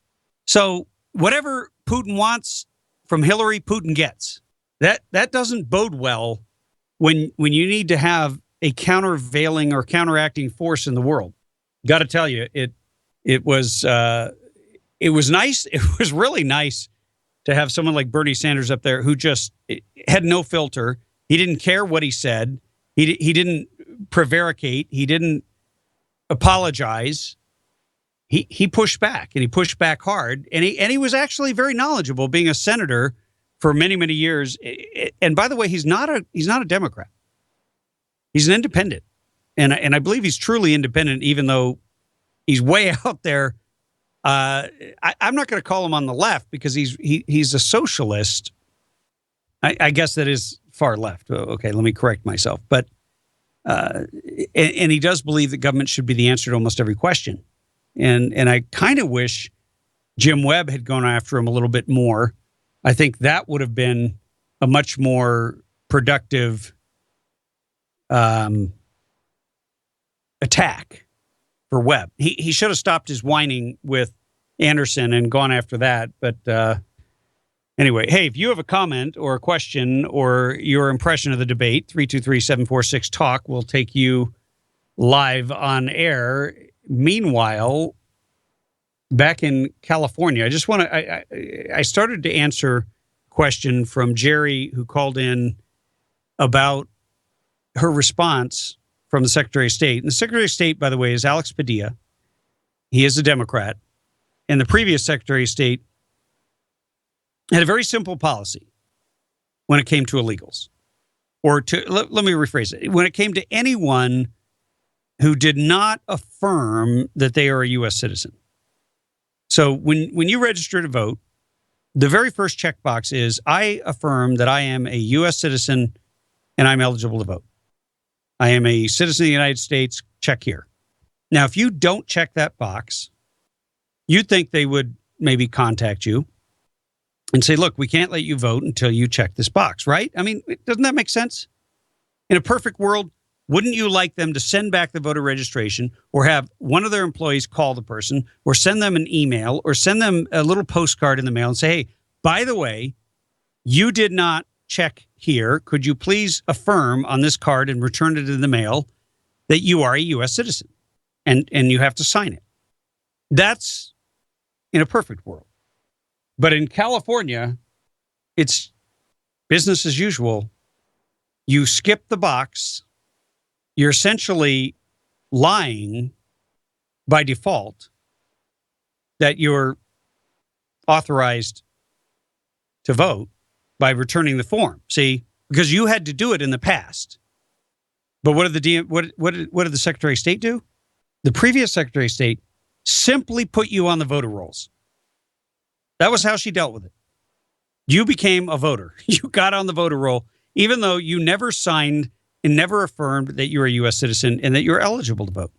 So whatever Putin wants from Hillary, Putin gets. That doesn't bode well when you need to have a countervailing or counteracting force in the world. Got to tell you, it was nice. It was really nice to have someone like Bernie Sanders up there who just had no filter. He didn't care what he said. He didn't prevaricate. He didn't apologize. He pushed back, and he pushed back hard. And he was actually very knowledgeable, being a senator for many, many years. And by the way, he's not a Democrat. He's an independent, and I believe he's truly independent, even though he's way out there. I'm not going to call him on the left because he's a socialist. I guess that is far left. Okay, let me correct myself. But and he does believe that government should be the answer to almost every question. And I kind of wish Jim Webb had gone after him a little bit more. I think that would have been a much more productive attack for Webb. He should have stopped his whining with Anderson and gone after that. But anyway, hey, if you have a comment or a question or your impression of the debate, 323-746-TALK will take you live on air. Meanwhile, back in California, I just want to, I started to answer a question from Jerry, who called in about her response from the Secretary of State. And the Secretary of State, by the way, is Alex Padilla. He is a Democrat. And the previous Secretary of State had a very simple policy when it came to illegals. Or let me rephrase it. When it came to anyone who did not affirm that they are a U.S. citizen. So when you register to vote, the very first checkbox is, I affirm that I am a U.S. citizen and I'm eligible to vote. I am a citizen of the United States, check here. Now, if you don't check that box, you'd think they would maybe contact you and say, look, we can't let you vote until you check this box, right? I mean, doesn't that make sense? In a perfect world, wouldn't you like them to send back the voter registration, or have one of their employees call the person, or send them an email, or send them a little postcard in the mail and say, hey, by the way, you did not check here. Could you please affirm on this card and return it in the mail that you are a U.S. citizen? And you have to sign it. That's in a perfect world. But in California, it's business as usual. You skip the box. You're essentially lying by default that you're authorized to vote by returning the form. See, because you had to do it in the past. But what did the Secretary of State do? The previous Secretary of State simply put you on the voter rolls. That was how she dealt with it. You became a voter. You got on the voter roll, even though you never signed and never affirmed that you're a U.S. citizen and that you're eligible to vote.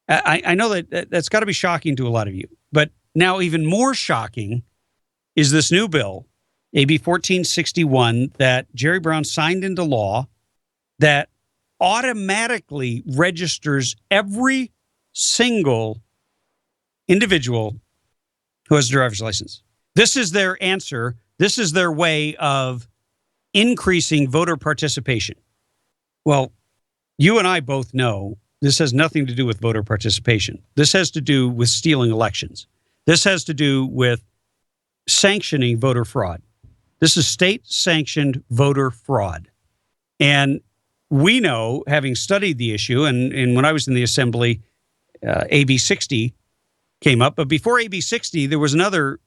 I know that's got to be shocking to a lot of you. But now even more shocking is this new bill, AB 1461, that Jerry Brown signed into law that automatically registers every single individual who has a driver's license. This is their answer. This is their way of increasing voter participation. Well, you and I both know this has nothing to do with voter participation. This has to do with stealing elections. This has to do with sanctioning voter fraud. This is state-sanctioned voter fraud. And we know, having studied the issue, and when I was in the Assembly, AB 60 came up. But before AB 60, there was another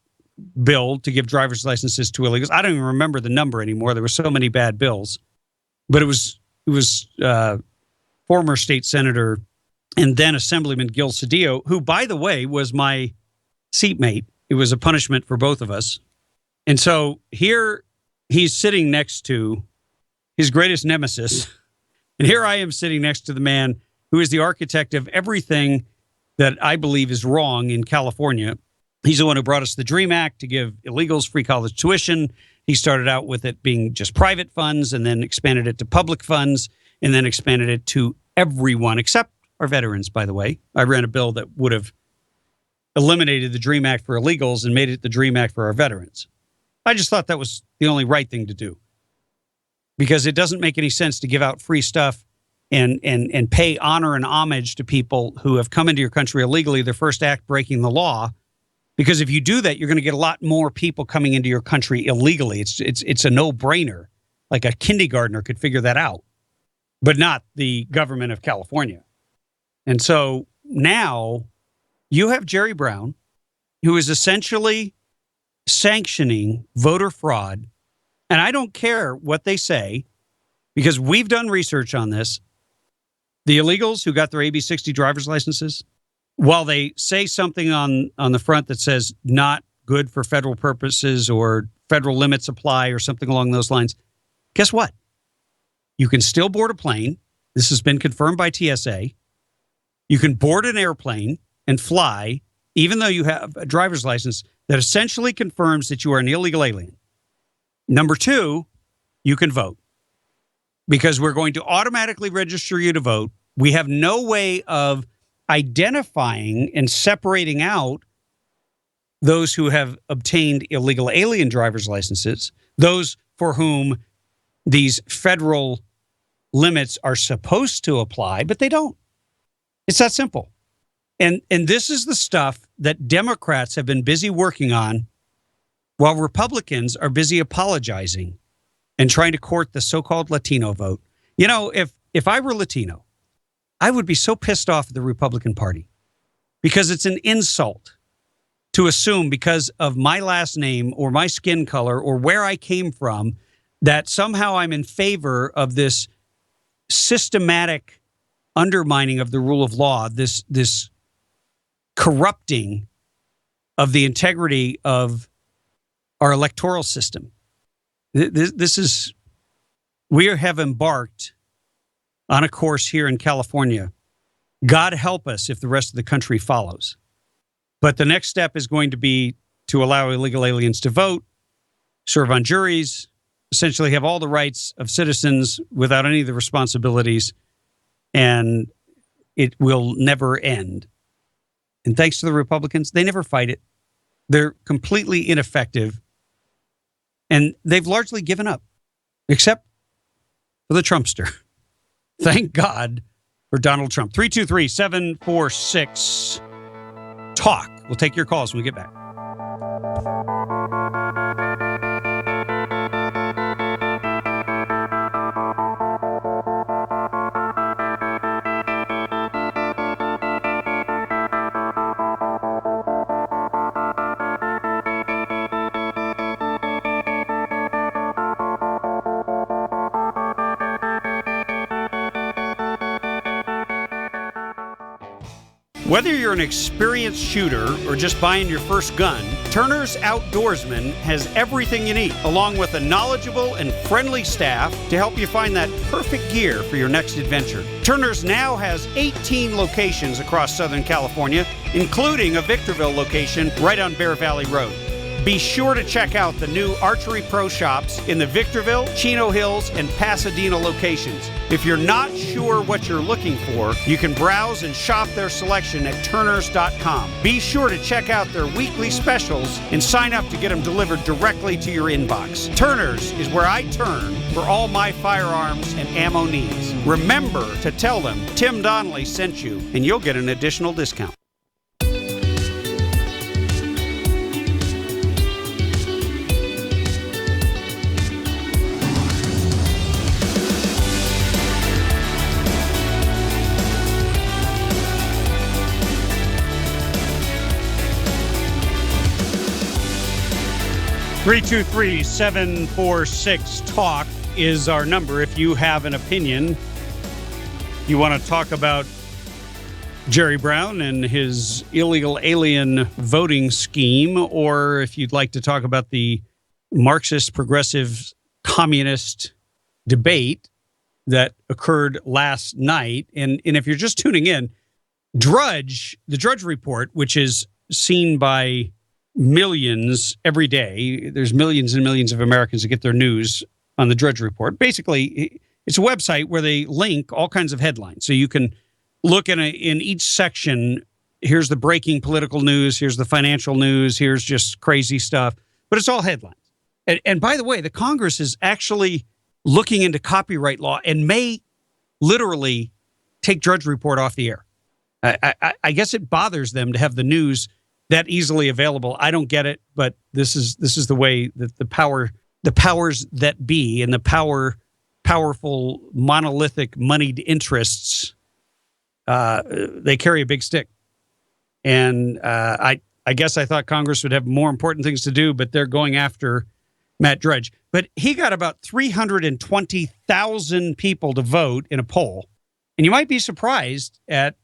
bill to give driver's licenses to illegals. I don't even remember the number anymore. There were so many bad bills. But it was former state senator and then Assemblyman Gil Cedillo, who, by the way, was my seatmate. It was a punishment for both of us. And so here he's sitting next to his greatest nemesis. And here I am sitting next to the man who is the architect of everything that I believe is wrong in California. He's the one who brought us the DREAM Act to give illegals free college tuition. He started out with it being just private funds and then expanded it to public funds and then expanded it to everyone except our veterans, by the way. I ran a bill that would have eliminated the DREAM Act for illegals and made it the DREAM Act for our veterans. I just thought that was the only right thing to do, because it doesn't make any sense to give out free stuff and pay honor and homage to people who have come into your country illegally, their first act breaking the law. Because if you do that, you're going to get a lot more people coming into your country illegally. It's a no-brainer. Like a kindergartner could figure that out, but not the government of California. And so now you have Jerry Brown, who is essentially sanctioning voter fraud. And I don't care what they say, because we've done research on this. The illegals who got their AB60 driver's licenses, while they say something on the front that says not good for federal purposes or federal limits apply or something along those lines, guess what? You can still board a plane. This has been confirmed by TSA. You can board an airplane and fly, even though you have a driver's license that essentially confirms that you are an illegal alien. Number two, you can vote, because we're going to automatically register you to vote. We have no way of identifying and separating out those who have obtained illegal alien driver's licenses, those for whom these federal limits are supposed to apply, but they don't. It's that simple. And this is the stuff that Democrats have been busy working on, while Republicans are busy apologizing and trying to court the so-called Latino vote. You know, if I were Latino, I would be so pissed off at the Republican Party, because it's an insult to assume because of my last name or my skin color or where I came from that somehow I'm in favor of this systematic undermining of the rule of law, this corrupting of the integrity of our electoral system. We have embarked on a course here in California. God help us if the rest of the country follows. But the next step is going to be to allow illegal aliens to vote, serve on juries, essentially have all the rights of citizens without any of the responsibilities, and it will never end. And thanks to the Republicans, they never fight it. They're completely ineffective, and they've largely given up, except for the Trumpster. Thank God for Donald Trump. 323-746-TALK. We'll take your calls when we get back. Whether you're an experienced shooter or just buying your first gun, Turner's Outdoorsman has everything you need, along with a knowledgeable and friendly staff to help you find that perfect gear for your next adventure. Turner's now has 18 locations across Southern California, including a Victorville location right on Bear Valley Road. Be sure to check out the new Archery Pro shops in the Victorville, Chino Hills, and Pasadena locations. If you're not sure what you're looking for, you can browse and shop their selection at Turners.com. Be sure to check out their weekly specials and sign up to get them delivered directly to your inbox. Turners is where I turn for all my firearms and ammo needs. Remember to tell them Tim Donnelly sent you, and you'll get an additional discount. Three 323-746-TALK is our number. If you have an opinion, you want to talk about Jerry Brown and his illegal alien voting scheme, or if you'd like to talk about the Marxist, progressive, communist debate that occurred last night. And if you're just tuning in, the Drudge Report, which is seen by millions every day, there's millions and millions of Americans that get their news on the Drudge Report. Basically, it's a website where they link all kinds of headlines. So you can look in each section. Here's the breaking political news. Here's the financial news. Here's just crazy stuff. But it's all headlines. And by the way, the Congress is actually looking into copyright law and may literally take Drudge Report off the air. I guess it bothers them to have the news that easily available. I don't get it, but this is the way that the powers that be and the powerful monolithic moneyed interests, they carry a big stick. And I guess I thought Congress would have more important things to do, but they're going after Matt Drudge. But he got about 320,000 people to vote in a poll. And you might be surprised at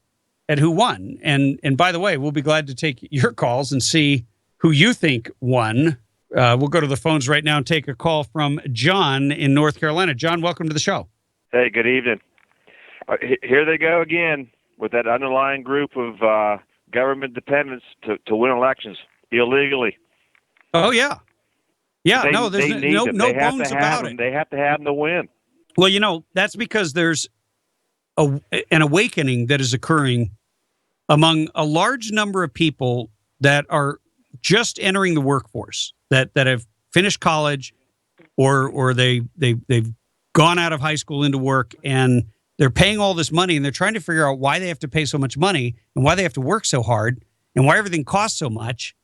who won. And by the way, we'll be glad to take your calls and see who you think won. We'll go to the phones right now and take a call from John in North Carolina. John, welcome to the show. Hey, good evening. Here they go again with that underlying group of government dependents to win elections illegally. Oh, yeah. Yeah, there's no bones about it. They have to have them to win. Well, that's because there's an awakening that is occurring among a large number of people that are just entering the workforce, that have finished college or they've gone out of high school into work, and they're paying all this money, and they're trying to figure out why they have to pay so much money and why they have to work so hard and why everything costs so much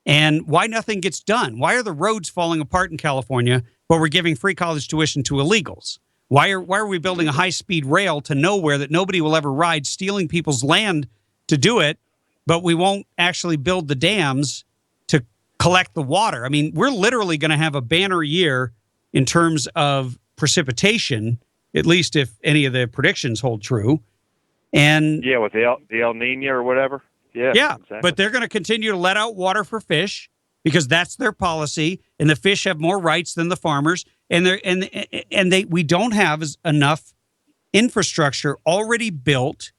and why nothing gets done. Why are the roads falling apart in California, but we're giving free college tuition to illegals? Why are we building a high-speed rail to nowhere that nobody will ever ride, stealing people's land to do it, but we won't actually build the dams to collect the water? I mean, we're literally going to have a banner year in terms of precipitation, at least if any of the predictions hold true. And yeah, with the El Nino or whatever. Yeah, exactly. But they're going to continue to let out water for fish because that's their policy, and the fish have more rights than the farmers. And we don't have enough infrastructure already built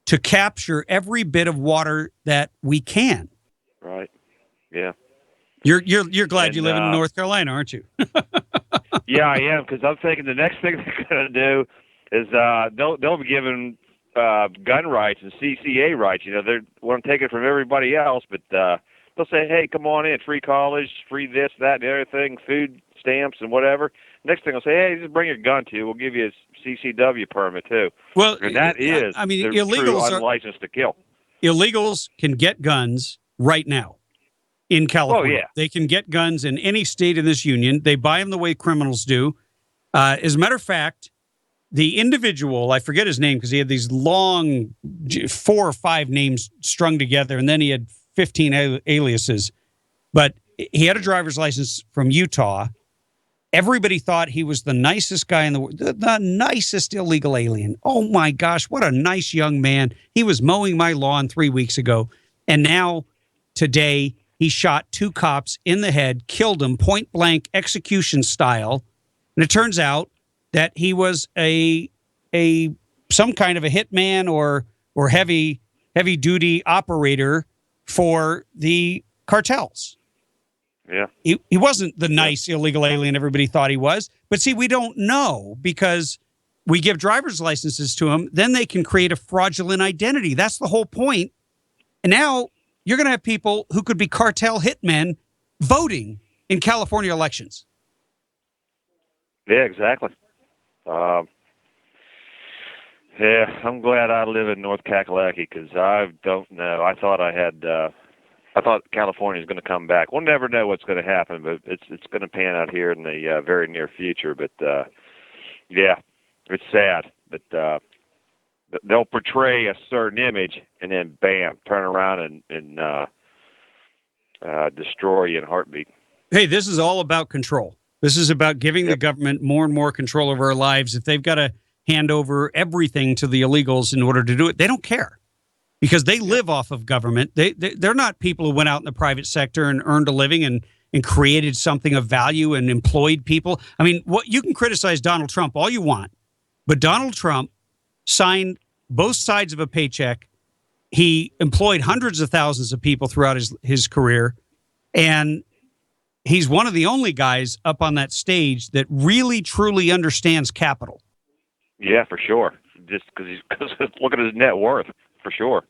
to capture every bit of water that we can. Right. Yeah. You're glad you live in North Carolina, aren't you? Yeah, I am, because I'm thinking the next thing they're going to do is they'll be giving gun rights and CCA rights. They want to take it from everybody else, but they'll say, hey, come on in, free college, free this, that, and the other thing, food stamps and whatever. Next thing they'll say, hey, just bring your gun to you. We'll give you a CCW permit too. Well, and that is illegals true unlicensed to kill. Illegals can get guns right now in California. Oh, yeah. They can get guns in any state in this union. They buy them the way criminals do. As a matter of fact, the individual, I forget his name because he had these long 4 or 5 names strung together, and then he had 15 aliases. But he had a driver's license from Utah. Everybody thought he was the nicest guy in the world, the nicest illegal alien. Oh, my gosh, what a nice young man. He was mowing my lawn 3 weeks ago. And now, today, he shot 2 cops in the head, killed them point blank, execution style. And it turns out that he was some kind of a hitman or heavy duty operator for the cartels. Yeah. He wasn't the nice illegal alien everybody thought he was. But see, we don't know because we give driver's licenses to him. Then they can create a fraudulent identity. That's the whole point. And now you're going to have people who could be cartel hitmen voting in California elections. Yeah, exactly. Yeah, I'm glad I live in North Kakalaki because I don't know. I thought California is going to come back. We'll never know what's going to happen, but it's going to pan out here in the very near future. But yeah, it's sad. But they'll portray a certain image and then bam, turn around and destroy you in a heartbeat. Hey, this is all about control. This is about giving the government more and more control over our lives. If they've got to hand over everything to the illegals in order to do it, they don't care because they live off of government. They're not people who went out in the private sector and earned a living and created something of value and employed people. I mean, what you can criticize Donald Trump all you want, but Donald Trump signed both sides of a paycheck. He employed hundreds of thousands of people throughout his career, and he's one of the only guys up on that stage that really, truly understands capital. Yeah, for sure. Just because look at his net worth, for sure.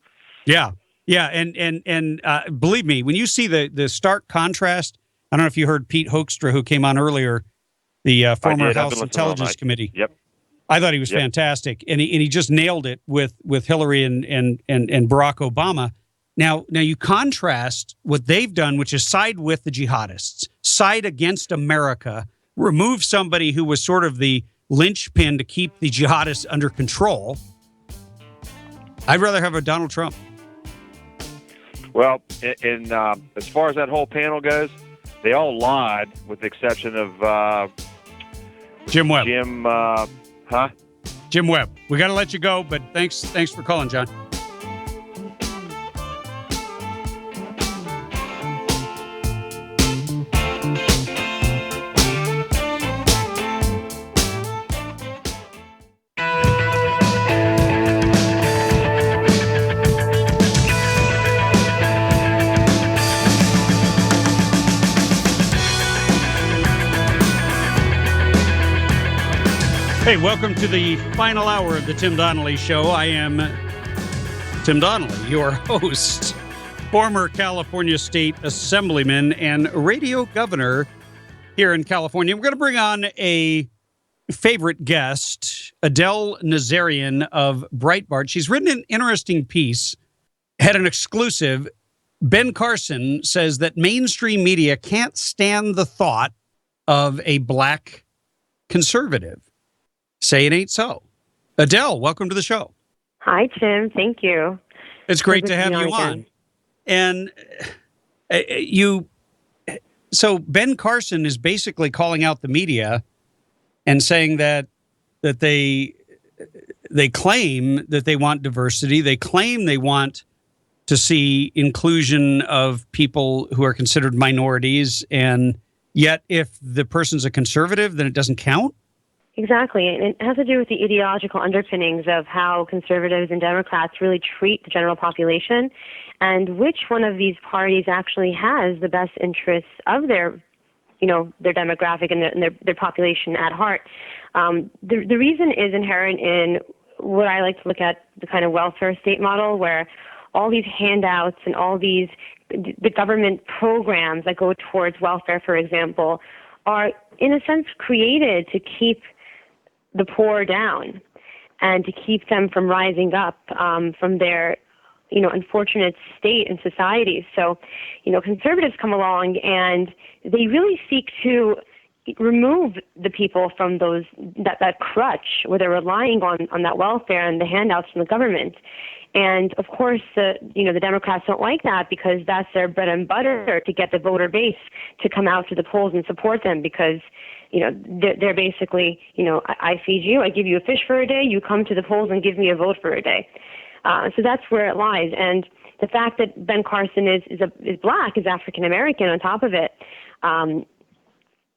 Yeah, and believe me, when you see the stark contrast, I don't know if you heard Pete Hoekstra, who came on earlier, the former House Intelligence Committee. Yep. I thought he was fantastic, and he just nailed it with Hillary and Barack Obama. Now you contrast what they've done, which is side with the jihadists, side against America, remove somebody who was sort of the linchpin to keep the jihadists under control. I'd rather have a Donald Trump. Well, and as far as that whole panel goes, they all lied, with the exception of Jim Webb. Jim Webb. We got to let you go, but thanks for calling, John. Hey, welcome to the final hour of the Tim Donnelly Show. I am Tim Donnelly, your host, former California State Assemblyman and radio governor here in California. We're going to bring on a favorite guest, Adele Nazarian of Breitbart. She's written an interesting piece, had an exclusive. Ben Carson says that mainstream media can't stand the thought of a black conservative. Say it ain't so. Adele, welcome to the show. Hi, Tim. Thank you. It's great to have you on. And so Ben Carson is basically calling out the media and saying that they claim that they want diversity. They claim they want to see inclusion of people who are considered minorities. And yet, if the person's a conservative, then it doesn't count. Exactly. And it has to do with the ideological underpinnings of how conservatives and Democrats really treat the general population and which one of these parties actually has the best interests of their demographic and their population at heart. The reason is inherent in what I like to look at, the kind of welfare state model, where all these handouts and all the government programs that go towards welfare, for example, are in a sense created to keep the poor down and to keep them from rising up from their, unfortunate state in society. So, conservatives come along and they really seek to remove the people from that crutch where they're relying on that welfare and the handouts from the government. And of course, the Democrats don't like that because that's their bread and butter to get the voter base to come out to the polls and support them because, they're basically, I feed you, I give you a fish for a day, you come to the polls and give me a vote for a day. So that's where it lies. And the fact that Ben Carson is black, is African American on top of it,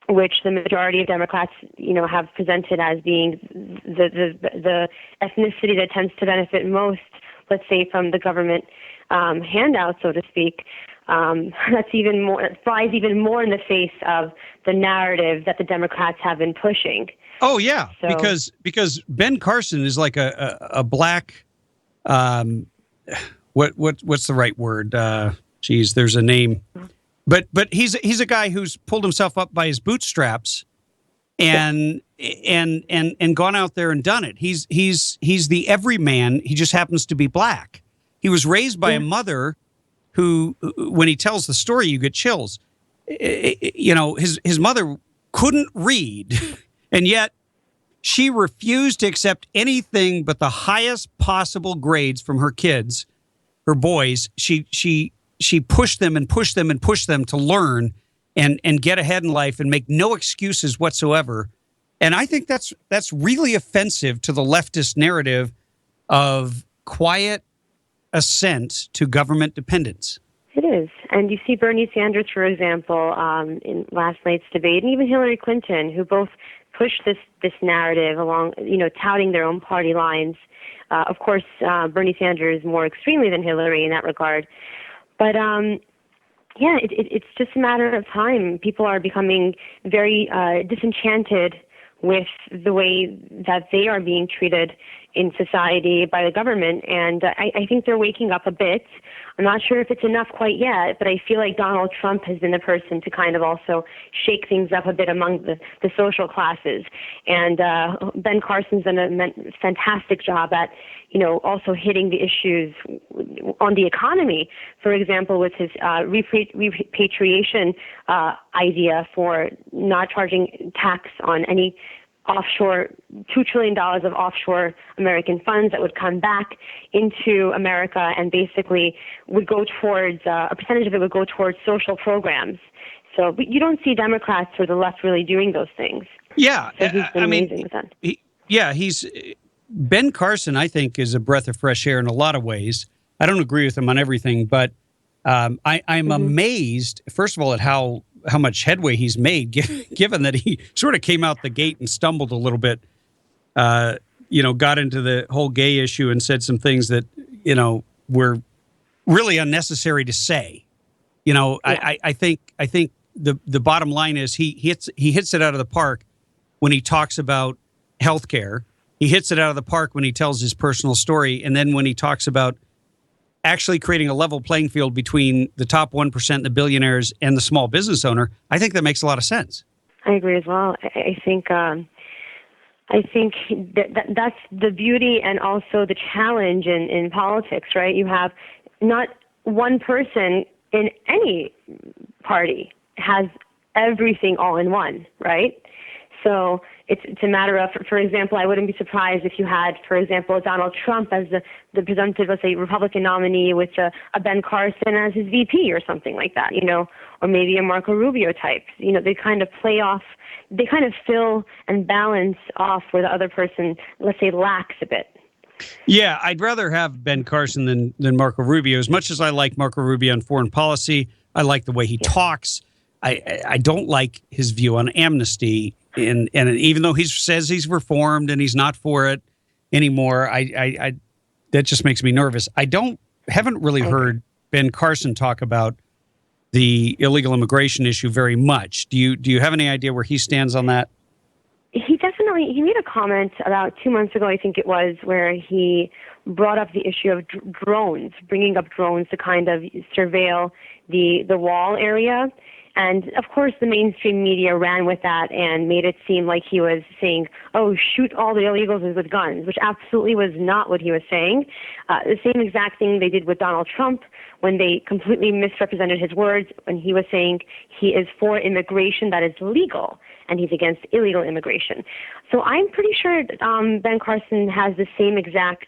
which the majority of Democrats, have presented as being the ethnicity that tends to benefit most, let's say, from the government handout, so to speak. That's even more, it flies even more in the face of the narrative that the Democrats have been pushing. Oh yeah, so, because Ben Carson is like a black, what's the right word? There's a name, but he's a guy who's pulled himself up by his bootstraps, and gone out there and done it. He's the everyman. He just happens to be black. He was raised by a mother who, when he tells the story, you get chills. His mother couldn't read, and yet she refused to accept anything but the highest possible grades from her kids, her boys. She pushed them and pushed them and pushed them to learn and get ahead in life and make no excuses whatsoever. And I think that's really offensive to the leftist narrative of quiet assent to government dependence. It is. And you see Bernie Sanders, for example, in last night's debate, and even Hillary Clinton, who both pushed this narrative along, touting their own party lines. Of course, Bernie Sanders more extremely than Hillary in that regard. But it's just a matter of time. People are becoming very disenchanted with the way that they are being treated in society by the government. And I think they're waking up a bit. I'm not sure if it's enough quite yet, but I feel like Donald Trump has been the person to kind of also shake things up a bit among the social classes. And Ben Carson's done a fantastic job at, also hitting the issues on the economy. For example, with his repatriation idea for not charging tax on any offshore, $2 trillion of offshore American funds that would come back into America and basically would go towards, a percentage of it would go towards social programs. So, but you don't see Democrats or the left really doing those things. Yeah. So he's been amazing with that. He's Ben Carson, I think, is a breath of fresh air in a lot of ways. I don't agree with him on everything, but I'm amazed, first of all, at how much headway he's made, given that he sort of came out the gate and stumbled a little bit, got into the whole gay issue and said some things that, were really unnecessary to say. I think the bottom line is he hits it out of the park when he talks about healthcare. He hits it out of the park when he tells his personal story. And then when he talks about actually creating a level playing field between the top 1%, the billionaires, and the small business owner, I think that makes a lot of sense. I agree as well. I think that's the beauty and also the challenge in politics, right? You have not one person in any party has everything all in one, right? So it's a matter of, for example, I wouldn't be surprised if you had, for example, Donald Trump as the presumptive, let's say, Republican nominee with a Ben Carson as his VP or something like that, or maybe a Marco Rubio type. They kind of play off, they kind of fill and balance off where the other person, let's say, lacks a bit. Yeah, I'd rather have Ben Carson than Marco Rubio. As much as I like Marco Rubio on foreign policy, I like the way he talks. I don't like his view on amnesty. And even though he says he's reformed and he's not for it anymore, I that just makes me nervous. Haven't really heard Ben Carson talk about the illegal immigration issue very much. Do you have any idea where he stands on that? He made a comment about 2 months ago, I think it was, where he brought up the issue of drones, bringing up drones to kind of surveil the wall area. And, of course, the mainstream media ran with that and made it seem like he was saying, oh, shoot all the illegals with guns, which absolutely was not what he was saying. The same exact thing they did with Donald Trump when they completely misrepresented his words when he was saying he is for immigration that is legal and he's against illegal immigration. So I'm pretty sure Ben Carson has the same exact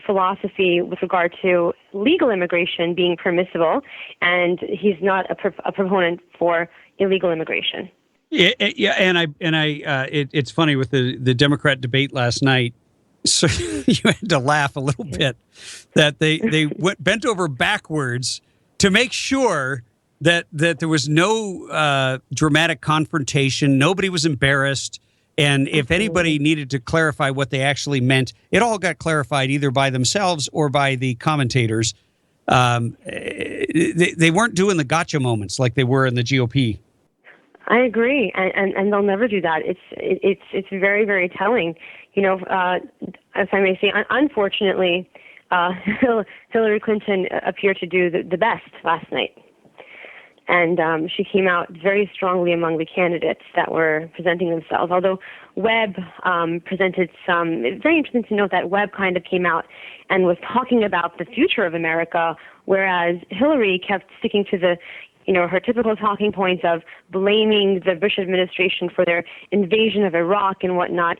philosophy with regard to legal immigration being permissible, and he's not a proponent for illegal immigration. Yeah, it's funny with the Democrat debate last night. So you had to laugh a little bit that they bent over backwards to make sure that there was no dramatic confrontation. Nobody was embarrassed. And if anybody needed to clarify what they actually meant, it all got clarified either by themselves or by the commentators. They weren't doing the gotcha moments like they were in the GOP. I agree, and they'll never do that. It's very, very telling. If I may say, unfortunately, Hillary Clinton appeared to do the best last night. And she came out very strongly among the candidates that were presenting themselves. Although Webb presented some, it's very interesting to note that Webb kind of came out and was talking about the future of America, whereas Hillary kept sticking to her typical talking points of blaming the Bush administration for their invasion of Iraq and whatnot.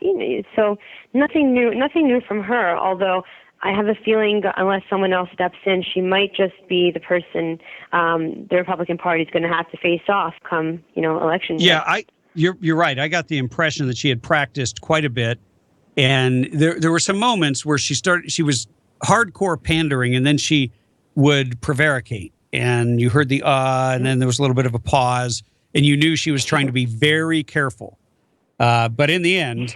So nothing new from her, although I have a feeling unless someone else steps in, she might just be the person the Republican Party is going to have to face off come, election day. Yeah, you're right. I got the impression that she had practiced quite a bit, and there were some moments where she was hardcore pandering, and then she would prevaricate. and you heard the and then there was a little bit of a pause, and you knew she was trying to be very careful. But in the end,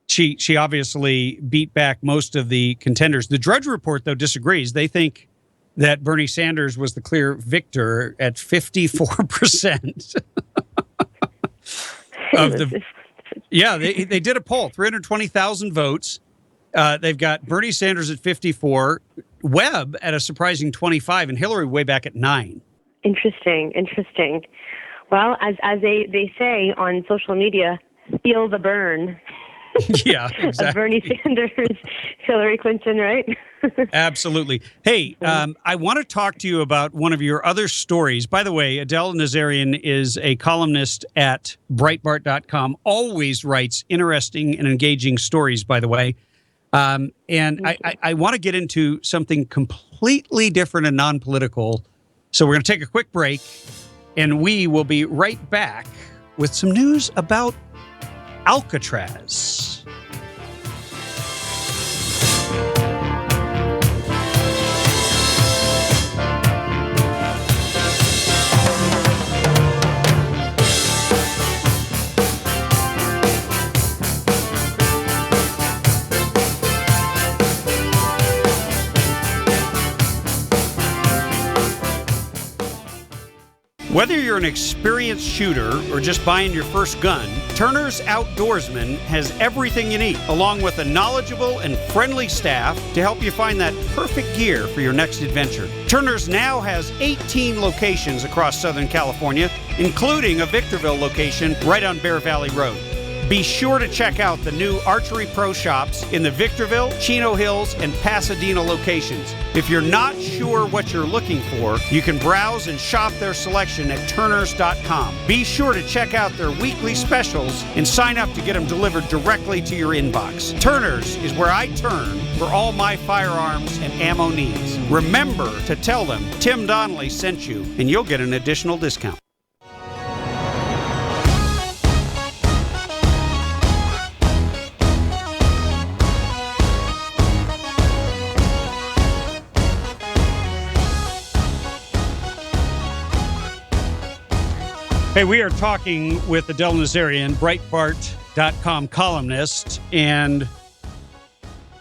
she obviously beat back most of the contenders. The Drudge Report, though, disagrees. They think that Bernie Sanders was the clear victor at 54% of the. Yeah, they did a poll, 320,000 votes. They've got Bernie Sanders at 54, Webb at a surprising 25, and Hillary way back at 9. Interesting. Well, as they say on social media, feel the burn. Yeah, exactly. Of Bernie Sanders, Hillary Clinton, right? Absolutely. Hey, I want to talk to you about one of your other stories. By the way, Adele Nazarian is a columnist at Breitbart.com, always writes interesting and engaging stories, by the way. And I want to get into something completely different and non-political. So we're going to take a quick break, and we will be right back with some news about Alcatraz. Whether you're an experienced shooter or just buying your first gun, Turner's Outdoorsman has everything you need, along with a knowledgeable and friendly staff to help you find that perfect gear for your next adventure. Turner's now has 18 locations across Southern California, including a Victorville location right on Bear Valley Road. Be sure to check out the new Archery Pro shops in the Victorville, Chino Hills, and Pasadena locations. If you're not sure what you're looking for, you can browse and shop their selection at turners.com. Be sure to check out their weekly specials and sign up to get them delivered directly to your inbox. Turner's is where I turn for all my firearms and ammo needs. Remember to tell them Tim Donnelly sent you, and you'll get an additional discount. Hey, we are talking with Adele Nazarian, Breitbart.com columnist. And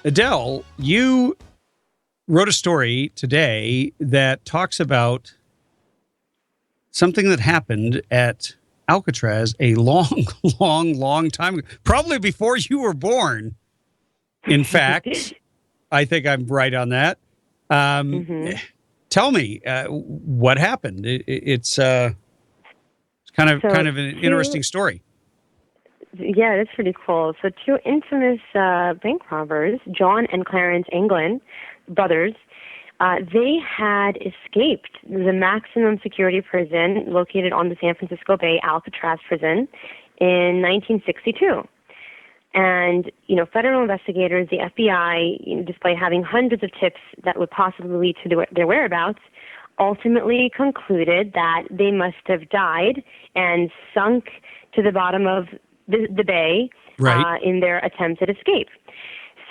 Adele, you wrote a story today that talks about something that happened at Alcatraz a long time ago, probably before you were born. In fact, I think I'm right on that. Tell me what happened. It's kind of an interesting story. Yeah, it's pretty cool. So two infamous bank robbers, John and Clarence Anglin, brothers, they had escaped the maximum security prison located on the San Francisco Bay, Alcatraz prison, in 1962. And, federal investigators, the FBI, despite having hundreds of tips that would possibly lead to their whereabouts, ultimately concluded that they must have died and sunk to the bottom of the bay in their attempted escape.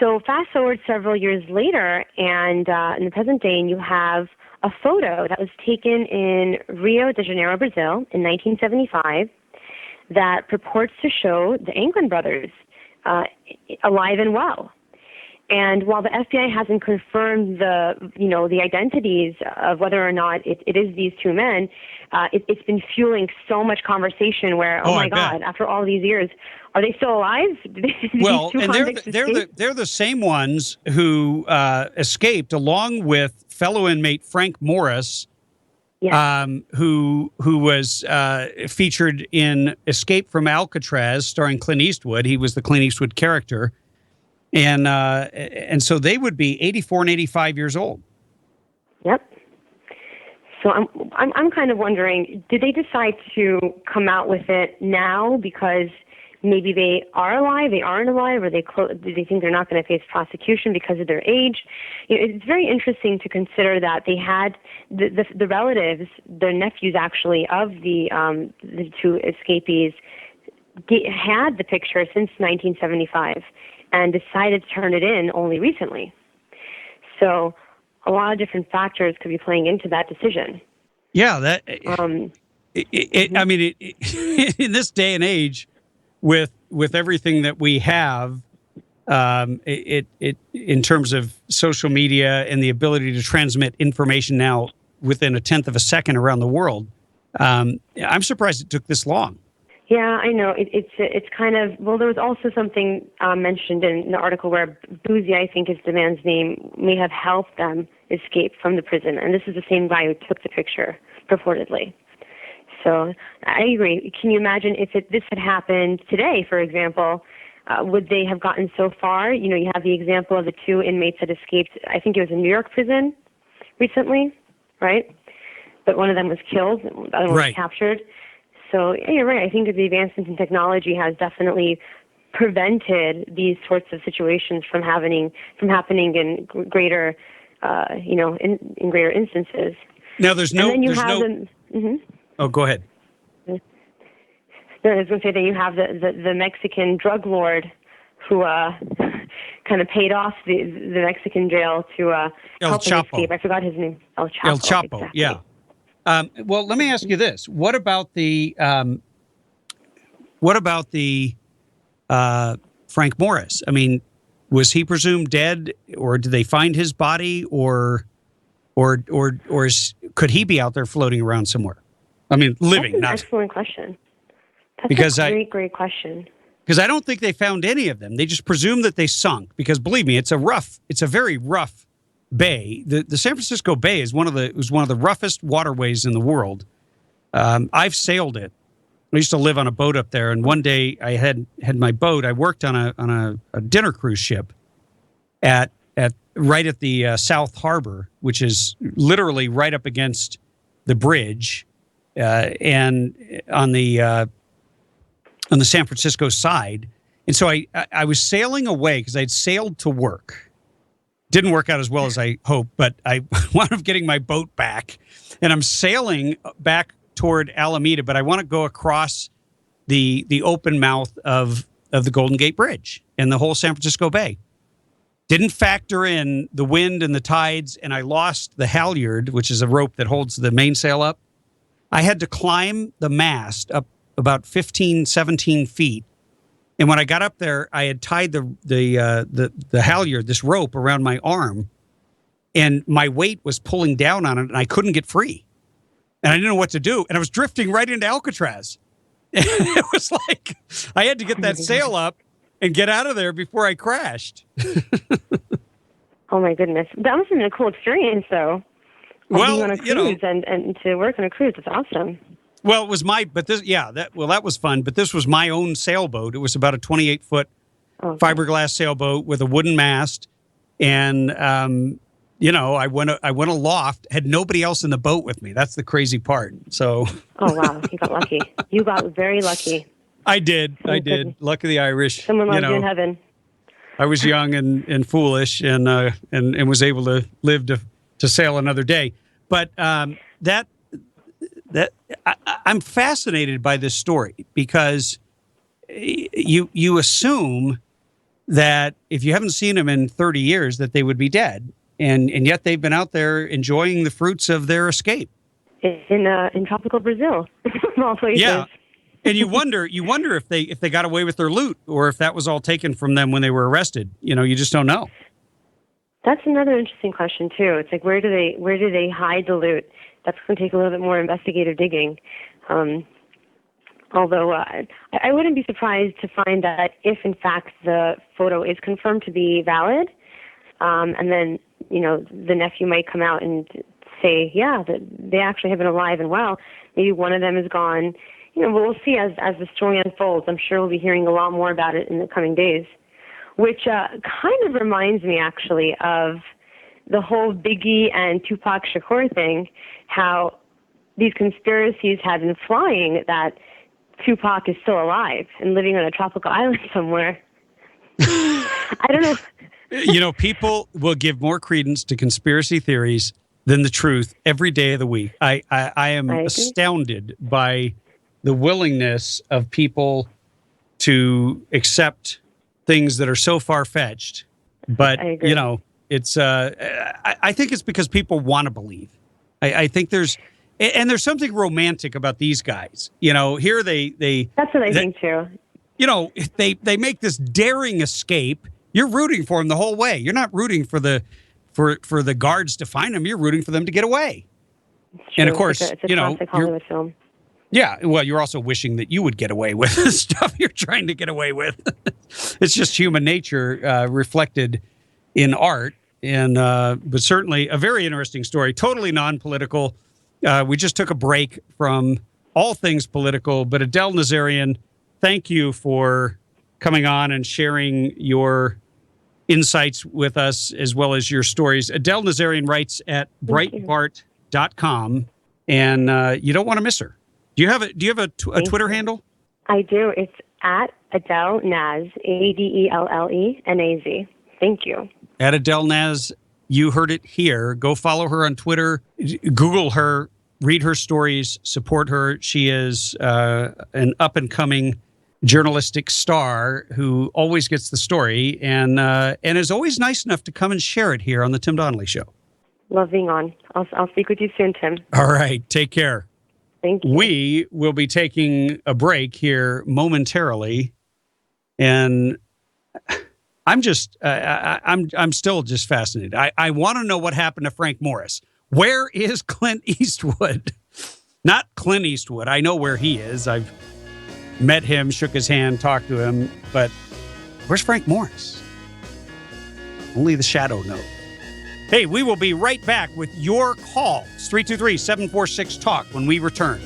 So fast forward several years later, and in the present day, you have a photo that was taken in Rio de Janeiro, Brazil, in 1975 that purports to show the Anglin brothers alive and well. And while the FBI hasn't confirmed the identities of whether or not it is these two men, it's been fueling so much conversation where, oh my God, after all these years, are they still alive? Well, and they're the same ones who escaped along with fellow inmate Frank Morris, who was featured in Escape from Alcatraz, starring Clint Eastwood. He was the Clint Eastwood character. And so they would be 84 and 85 years old. Yep. So I'm kind of wondering, did they decide to come out with it now because maybe they are alive, they aren't alive, or do they think they're not going to face prosecution because of their age? It's very interesting to consider that they had the relatives, their nephews actually, of the two escapees, had the picture since 1975. And decided to turn it in only recently. So a lot of different factors could be playing into that decision. Yeah, that. I mean, in this day and age, with everything that we have, in terms of social media and the ability to transmit information now within a tenth of a second around the world, I'm surprised it took this long. Yeah, I know. It's kind of, well, there was also something mentioned in the article where Boozy, I think is the man's name, may have helped them escape from the prison. And this is the same guy who took the picture, purportedly. So I agree. Can you imagine if this had happened today, for example, would they have gotten so far? You know, you have the example of the 2 inmates that escaped, I think it was a New York prison recently, right? But one of them was killed, the other one was captured. So yeah, you're right. I think that the advancements in technology has definitely prevented these sorts of situations from happening in greater, in greater instances. Now, there's no. Mm-hmm. Oh, go ahead. No, I was going to say that you have the Mexican drug lord who kind of paid off the Mexican jail to help him escape. I forgot his name. El Chapo. El Chapo. Exactly. Yeah. Well, let me ask you this: What about the Frank Morris? I mean, was he presumed dead, or did they find his body, or could he be out there floating around somewhere? I mean, living. That's an excellent question. That's a great question. Because I don't think they found any of them. They just presumed that they sunk. Because believe me, it's a very rough bay. The San Francisco Bay is one of the roughest waterways in the world. I've sailed it. I used to live on a boat up there, and one day I had my boat. I worked on a dinner cruise ship right at the South Harbor, which is literally right up against the bridge, and on the San Francisco side. And so I was sailing away because I'd sailed to work. Didn't work out as well as I hoped, but I wound up getting my boat back, and I'm sailing back toward Alameda, but I want to go across the open mouth of the Golden Gate Bridge and the whole San Francisco Bay. Didn't factor in the wind and the tides, and I lost the halyard, which is a rope that holds the mainsail up. I had to climb the mast up about 15, 17 feet. And when I got up there, I had tied the halyard, this rope, around my arm, and my weight was pulling down on it, and I couldn't get free. And I didn't know what to do, and I was drifting right into Alcatraz. And it was like I had to get that sail up and get out of there before I crashed. Oh my goodness, that must have been a cool experience, though. Being on a cruise and to work on a cruise, it's awesome. Well, it was that was fun, but this was my own sailboat. It was about a 28-foot fiberglass sailboat with a wooden mast, and I went aloft, had nobody else in the boat with me. That's the crazy part. So. Oh wow, you got lucky. You got very lucky. I did. Luck of the Irish. Someone loves you in heaven. I was young and foolish, and was able to live to sail another day. But I'm fascinated by this story because you assume that if you haven't seen them in 30 years that they would be dead, and yet they've been out there enjoying the fruits of their escape in tropical Brazil, small places. Yeah, and you wonder if they got away with their loot or if that was all taken from them when they were arrested. You just don't know. That's another interesting question too. It's like where do they hide the loot? That's going to take a little bit more investigative digging. Although I wouldn't be surprised to find that if, in fact, the photo is confirmed to be valid, and then, the nephew might come out and say, yeah, that they actually have been alive and well. Maybe one of them is gone. But we'll see as the story unfolds. I'm sure we'll be hearing a lot more about it in the coming days, which kind of reminds me, actually, of the whole Biggie and Tupac Shakur thing, how these conspiracies had been flying that Tupac is still alive and living on a tropical island somewhere. I don't know. People will give more credence to conspiracy theories than the truth every day of the week. I am astounded by the willingness of people to accept things that are so far-fetched. But, It's I think it's because people want to believe. I think there's something romantic about these guys. You know, here they That's what I think too. You know, they make this daring escape. You're rooting for them the whole way. You're not rooting for the guards to find them. You're rooting for them to get away. And of course, it's a classic Hollywood film. Yeah, well, you're also wishing that you would get away with the stuff you're trying to get away with. It's just human nature reflected in art, and but certainly a very interesting story. Totally non-political. We just took a break from all things political, but Adele Nazarian, thank you for coming on and sharing your insights with us as well as your stories. Adele Nazarian writes at Breitbart.com, and you don't want to miss her. Do you have a Twitter handle? I do. It's at Adele Naz, ADELLENAZ. Thank you. At Adele Naz, you heard it here. Go follow her on Twitter. Google her. Read her stories. Support her. She is an up-and-coming journalistic star who always gets the story and is always nice enough to come and share it here on the Tim Donnelly Show. Love being on. I'll speak with you soon, Tim. All right. Take care. Thank you. We will be taking a break here momentarily, and I'm just I'm still just fascinated. I want to know what happened to Frank Morris. Where is Clint Eastwood? Not Clint Eastwood. I know where he is. I've met him, shook his hand, talked to him, but where's Frank Morris? Only the shadow knows. Hey, we will be right back with your calls. 323-746-TALK when we return.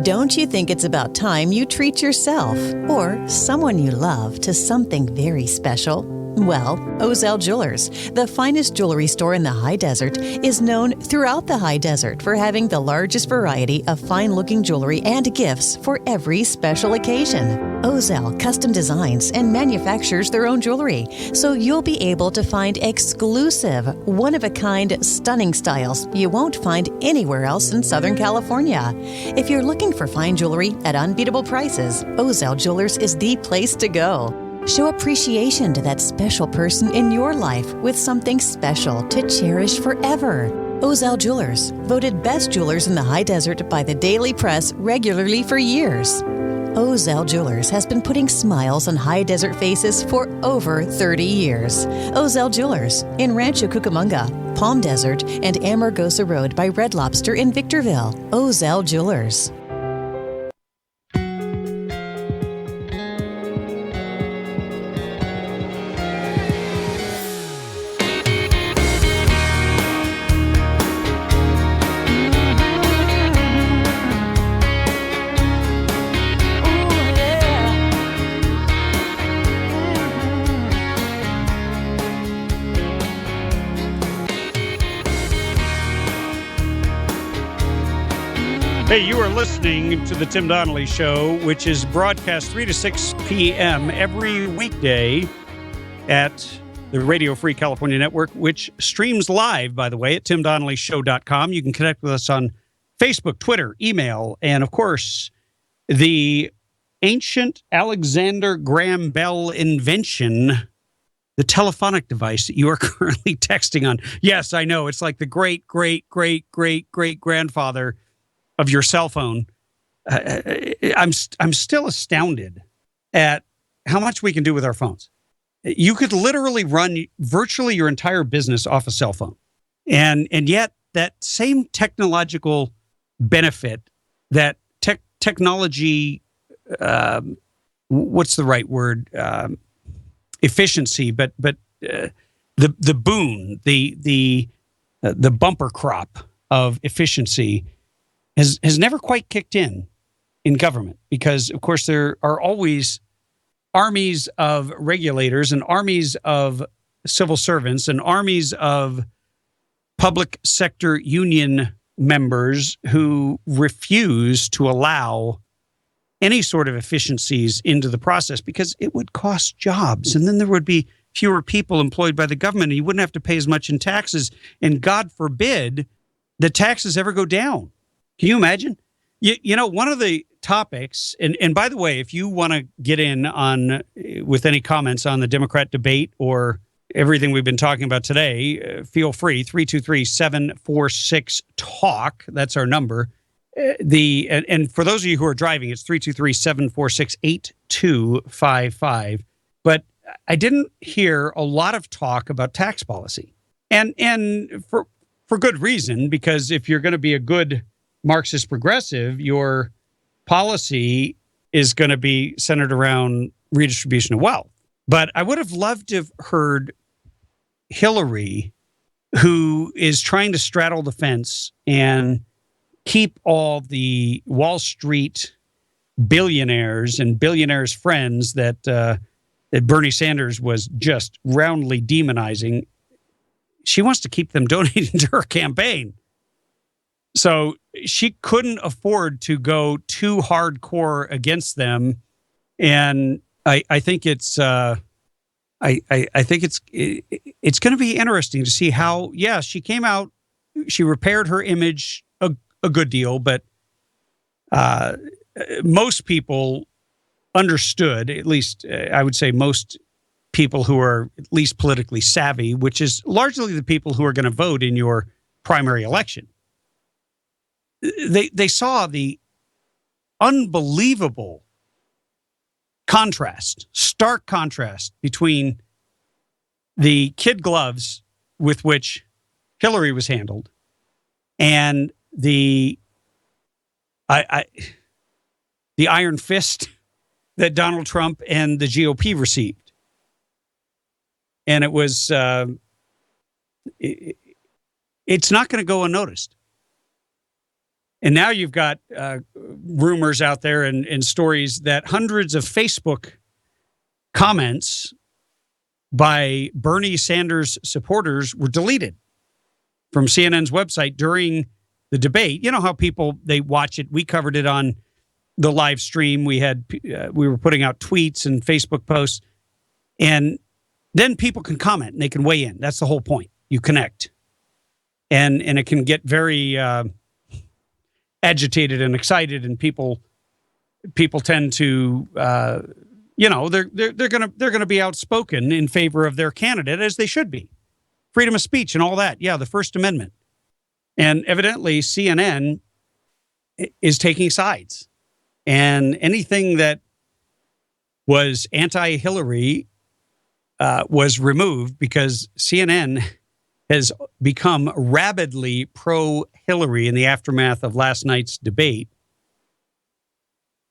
Don't you think it's about time you treat yourself or someone you love to something very special? Well, Ozell Jewelers, the finest jewelry store in the high desert, is known throughout the high desert for having the largest variety of fine-looking jewelry and gifts for every special occasion. Ozell custom designs and manufactures their own jewelry, so you'll be able to find exclusive, one-of-a-kind, stunning styles you won't find anywhere else in Southern California. If you're looking for fine jewelry at unbeatable prices, Ozell Jewelers is the place to go. Show appreciation to that special person in your life with something special to cherish forever. Ozell Jewelers, voted best jewelers in the high desert by the Daily Press regularly for years. Ozell Jewelers has been putting smiles on high desert faces for over 30 years. Ozell Jewelers in Rancho Cucamonga, Palm Desert, and Amargosa Road by Red Lobster in Victorville. Ozell Jewelers. Hey, you are listening to the Tim Donnelly Show, which is broadcast 3 to 6 p.m. every weekday at the Radio Free California Network, which streams live, by the way, at timdonnellyshow.com. You can connect with us on Facebook, Twitter, email, and, of course, the ancient Alexander Graham Bell invention, the telephonic device that you are currently texting on. Yes, I know. It's like the great-great-great-great-great-grandfather of your cell phone. I'm still astounded at how much we can do with our phones. You could literally run virtually your entire business off a cell phone. And yet that same technological benefit, that technology, what's the right word? Efficiency, but the boon, the bumper crop of efficiency has never quite kicked in government, because, of course, there are always armies of regulators and armies of civil servants and armies of public sector union members who refuse to allow any sort of efficiencies into the process because it would cost jobs. And then there would be fewer people employed by the government, and you wouldn't have to pay as much in taxes. And God forbid the taxes ever go down. Can you imagine? You know, one of the topics, and by the way, if you want to get in on with any comments on the Democrat debate or everything we've been talking about today, feel free. 323-746-TALK. That's our number. And for those of you who are driving, it's 323-746-8255. But I didn't hear a lot of talk about tax policy, and for good reason, because if you're going to be a good Marxist progressive, your policy is going to be centered around redistribution of wealth. But I would have loved to have heard Hillary, who is trying to straddle the fence and keep all the Wall Street billionaires and billionaires' friends that Bernie Sanders was just roundly demonizing. She wants to keep them donating to her campaign. So she couldn't afford to go too hardcore against them. And I think it's I think it's going to be interesting to see how, she came out, she repaired her image a good deal, but most people understood, at least I would say most people who are at least politically savvy, which is largely the people who are going to vote in your primary election. They saw the unbelievable stark contrast between the kid gloves with which Hillary was handled and the iron fist that Donald Trump and the GOP received. And it was, it's not going to go unnoticed. And now you've got rumors out there and stories that hundreds of Facebook comments by Bernie Sanders supporters were deleted from CNN's website during the debate. You know how people, they watch it. We covered it on the live stream. We were putting out tweets and Facebook posts, and then people can comment and they can weigh in. That's the whole point. You connect, and it can get very agitated and excited, and people tend to they're gonna be outspoken in favor of their candidate, as they should be. Freedom of speech and all that. Yeah, the First Amendment. And evidently CNN is taking sides. And anything that was anti-Hillary was removed because CNN has become rabidly pro-Hillary in the aftermath of last night's debate.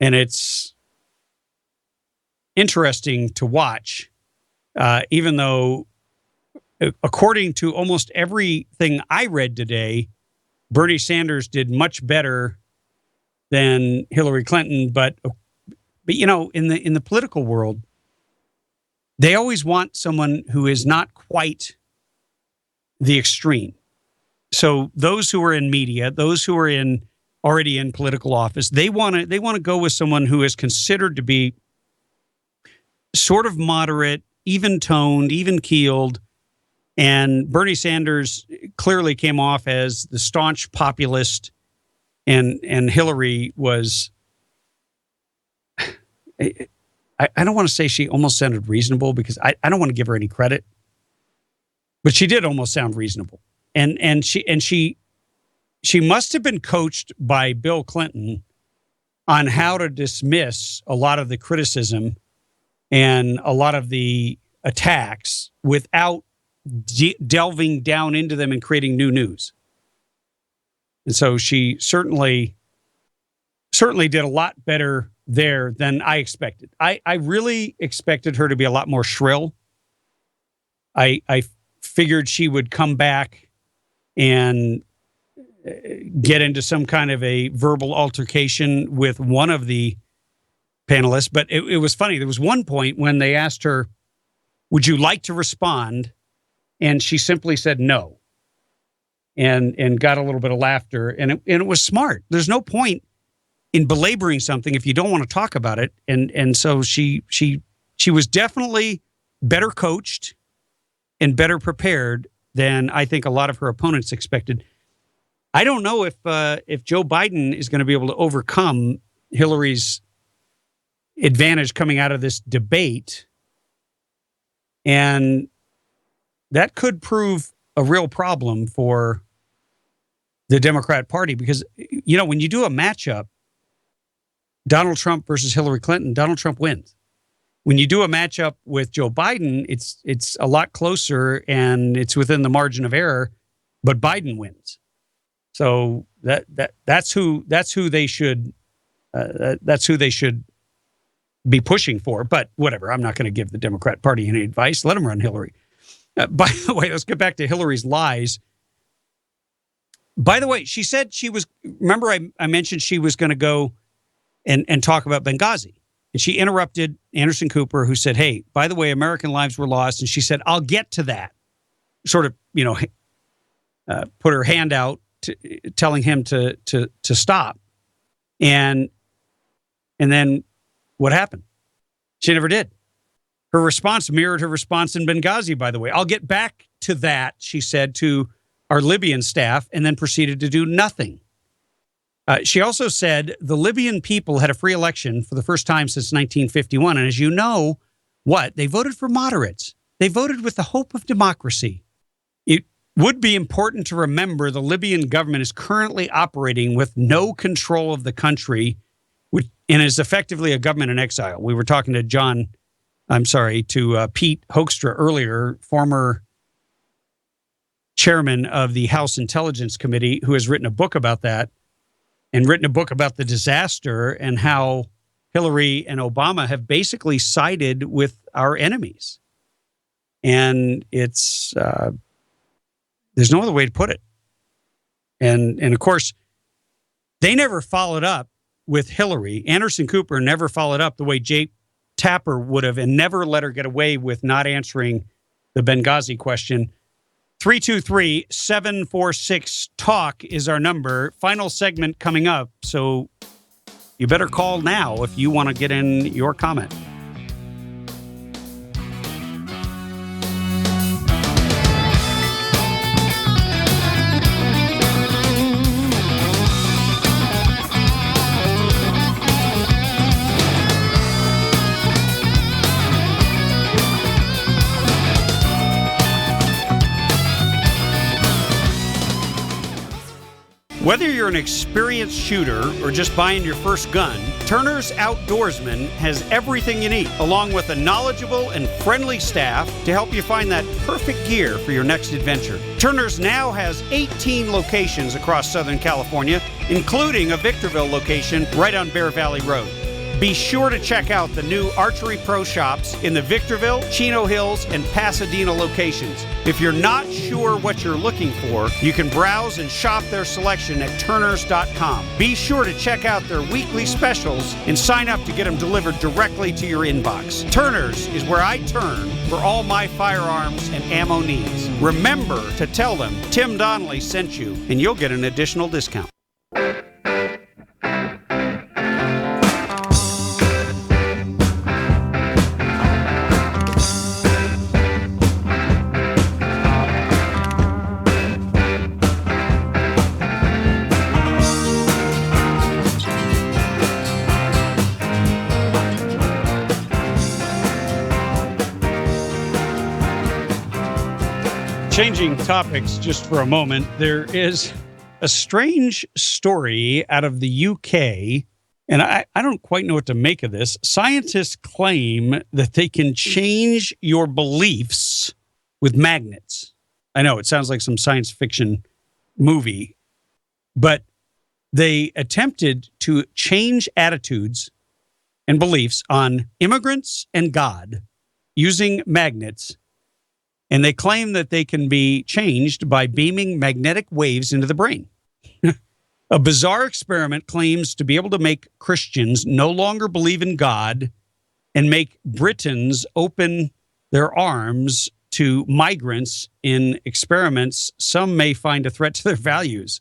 And it's interesting to watch, even though, according to almost everything I read today, Bernie Sanders did much better than Hillary Clinton. But you know, in the political world, they always want someone who is not quite the extreme. So those who are in media, those who are already in political office, they want to go with someone who is considered to be sort of moderate, even-toned, even-keeled. And Bernie Sanders clearly came off as the staunch populist, and Hillary was, I don't want to say she almost sounded reasonable, because I don't want to give her any credit, but she did almost sound reasonable. And she must have been coached by Bill Clinton on how to dismiss a lot of the criticism and a lot of the attacks without delving down into them and creating new news. And so she certainly did a lot better there than I expected. I really expected her to be a lot more shrill. I figured she would come back and get into some kind of a verbal altercation with one of the panelists. But it was funny. There was one point when they asked her, "Would you like to respond?" And she simply said no, and got a little bit of laughter. And it was smart. There's no point in belaboring something if you don't want to talk about it. And so she was definitely better coached and better prepared than I think a lot of her opponents expected. I don't know if Joe Biden is going to be able to overcome Hillary's advantage coming out of this debate. And that could prove a real problem for the Democrat Party because, you know, when you do a matchup, Donald Trump versus Hillary Clinton, Donald Trump wins. When you do a matchup with Joe Biden, it's a lot closer and it's within the margin of error, but Biden wins. So that's who they should be pushing for. But whatever, I'm not going to give the Democrat Party any advice. Let them run Hillary. By the way, let's get back to Hillary's lies. By the way, she said she was. Remember, I mentioned she was going to go and talk about Benghazi. And she interrupted Anderson Cooper, who said, hey, by the way, American lives were lost. And she said, I'll get to that. Sort of, put her hand out, telling him to stop. And then what happened? She never did. Her response mirrored her response in Benghazi, by the way. I'll get back to that, she said to our Libyan staff, and then proceeded to do nothing. She also said the Libyan people had a free election for the first time since 1951. And as you know, they voted for moderates. They voted with the hope of democracy. It would be important to remember the Libyan government is currently operating with no control of the country and is effectively a government in exile. We were talking to Pete Hoekstra earlier, former chairman of the House Intelligence Committee, who has written a book about that. And written a book about the disaster and how Hillary and Obama have basically sided with our enemies. And it's, there's no other way to put it. And of course, they never followed up with Hillary. Anderson Cooper never followed up the way Jake Tapper would have and never let her get away with not answering the Benghazi question. 323-746-TALK is our number. Final segment coming up, so you better call now if you want to get in your comment. Whether you're an experienced shooter or just buying your first gun, Turner's Outdoorsman has everything you need, along with a knowledgeable and friendly staff to help you find that perfect gear for your next adventure. Turner's now has 18 locations across Southern California, including a Victorville location right on Bear Valley Road. Be sure to check out the new Archery Pro shops in the Victorville, Chino Hills, and Pasadena locations. If you're not sure what you're looking for, you can browse and shop their selection at Turners.com. Be sure to check out their weekly specials and sign up to get them delivered directly to your inbox. Turners is where I turn for all my firearms and ammo needs. Remember to tell them Tim Donnelly sent you, and you'll get an additional discount. Changing topics just for a moment, there is a strange story out of the UK, and I don't quite know what to make of this. Scientists claim that they can change your beliefs with magnets. I know it sounds like some science fiction movie, but they attempted to change attitudes and beliefs on immigrants and God using magnets. And they claim that they can be changed by beaming magnetic waves into the brain. A bizarre experiment claims to be able to make Christians no longer believe in God and make Britons open their arms to migrants in experiments some may find a threat to their values.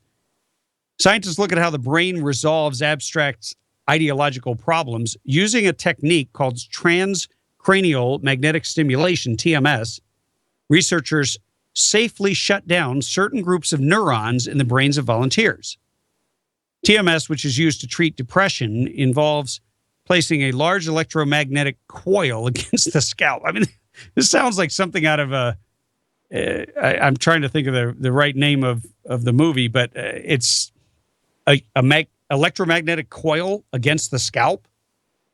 Scientists look at how the brain resolves abstract ideological problems using a technique called transcranial transcranial magnetic stimulation, TMS, researchers safely shut down certain groups of neurons in the brains of volunteers. TMS, which is used to treat depression, involves placing a large electromagnetic coil against the scalp. I mean, this sounds like something out of a... I'm trying to think of the right name of the movie, but it's a electromagnetic coil against the scalp,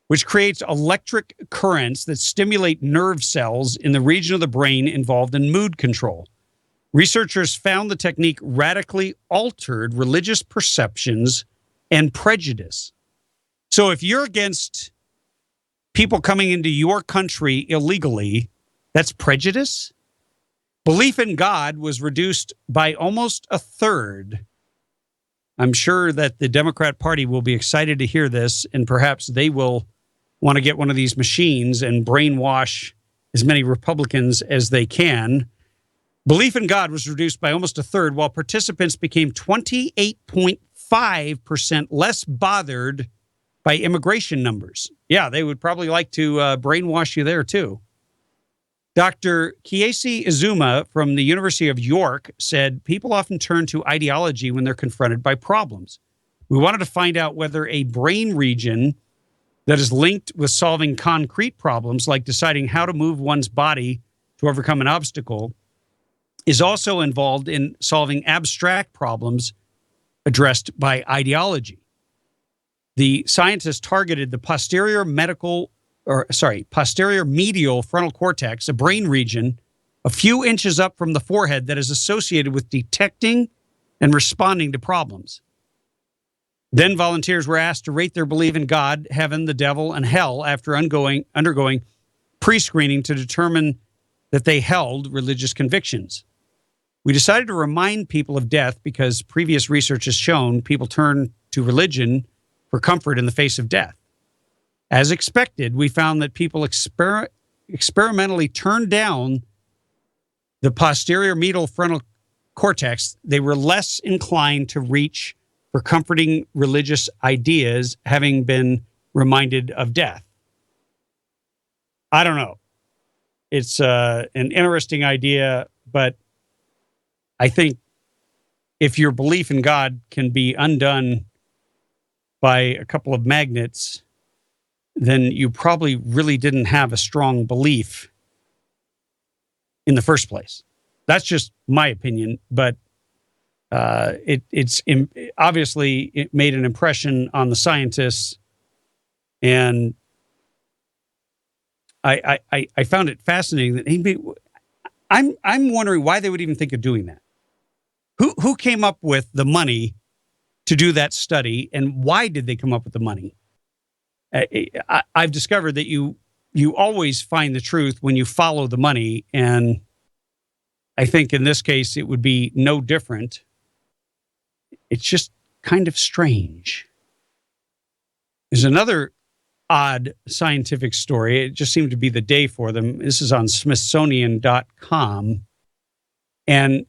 which creates electric currents that stimulate nerve cells in the region of the brain involved in mood control. Researchers found the technique radically altered religious perceptions and prejudice. So if you're against people coming into your country illegally, that's prejudice? Belief in God was reduced by almost a third. I'm sure that the Democrat Party will be excited to hear this, and perhaps they will want to get one of these machines and brainwash as many Republicans as they can. Belief in God was reduced by almost a third, while participants became 28.5% less bothered by immigration numbers. Yeah, they would probably like to brainwash you there, too. Dr. Kiesi Izuma from the University of York said, people often turn to ideology when they're confronted by problems. We wanted to find out whether a brain region that is linked with solving concrete problems, like deciding how to move one's body to overcome an obstacle, is also involved in solving abstract problems addressed by ideology. The scientists targeted the posterior medial frontal cortex, a brain region a few inches up from the forehead that is associated with detecting and responding to problems. Then volunteers were asked to rate their belief in God, heaven, the devil, and hell after undergoing pre-screening to determine that they held religious convictions. We decided to remind people of death because previous research has shown people turn to religion for comfort in the face of death. As expected, we found that people experimentally turned down the posterior medial frontal cortex. They were less inclined to reach for comforting religious ideas, having been reminded of death. I don't know. It's an interesting idea, but I think if your belief in God can be undone by a couple of magnets, then you probably really didn't have a strong belief in the first place. That's just my opinion, but obviously it made an impression on the scientists, and I found it fascinating that I'm wondering why they would even think of doing that. Who came up with the money to do that study, and why did they come up with the money? I've discovered that you always find the truth when you follow the money, and I think in this case it would be no different. It's just kind of strange. There's another odd scientific story. It just seemed to be the day for them. This is on Smithsonian.com, and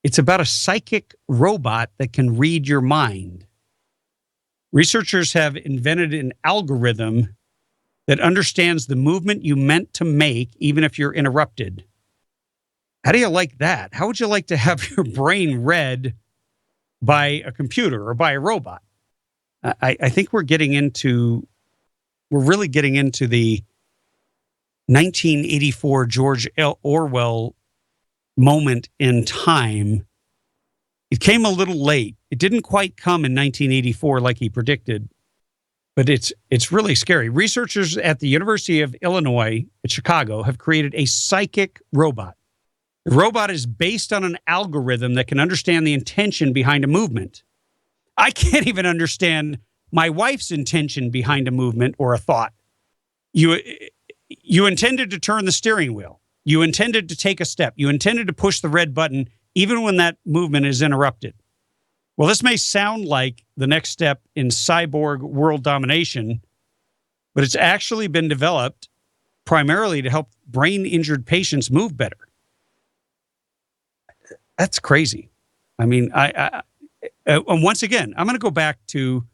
it's about a psychic robot that can read your mind. Researchers have invented an algorithm that understands the movement you meant to make, even if you're interrupted. How do you like that? How would you like to have your brain read by a computer or by a robot? I think we're really getting into the 1984 George Orwell moment in time. It came a little late. It didn't quite come in 1984 like he predicted, but it's really scary. Researchers at the University of Illinois at Chicago have created a psychic robot. The robot is based on an algorithm that can understand the intention behind a movement. I can't even understand my wife's intention behind a movement or a thought. You intended to turn the steering wheel. You intended to take a step. You intended to push the red button even when that movement is interrupted. Well, this may sound like the next step in cyborg world domination, but it's actually been developed primarily to help brain-injured patients move better. That's crazy. I mean, and once again, I'm going to go back to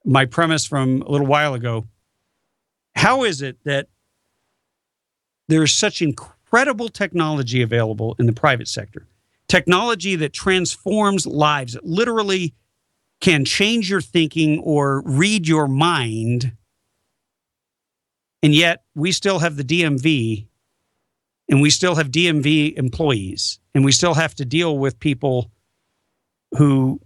my premise from a little while ago. How is it that there's such incredible technology available in the private sector. Technology that transforms lives, that literally can change your thinking or read your mind. And yet we still have the DMV, and we still have DMV employees, and we still have to deal with people who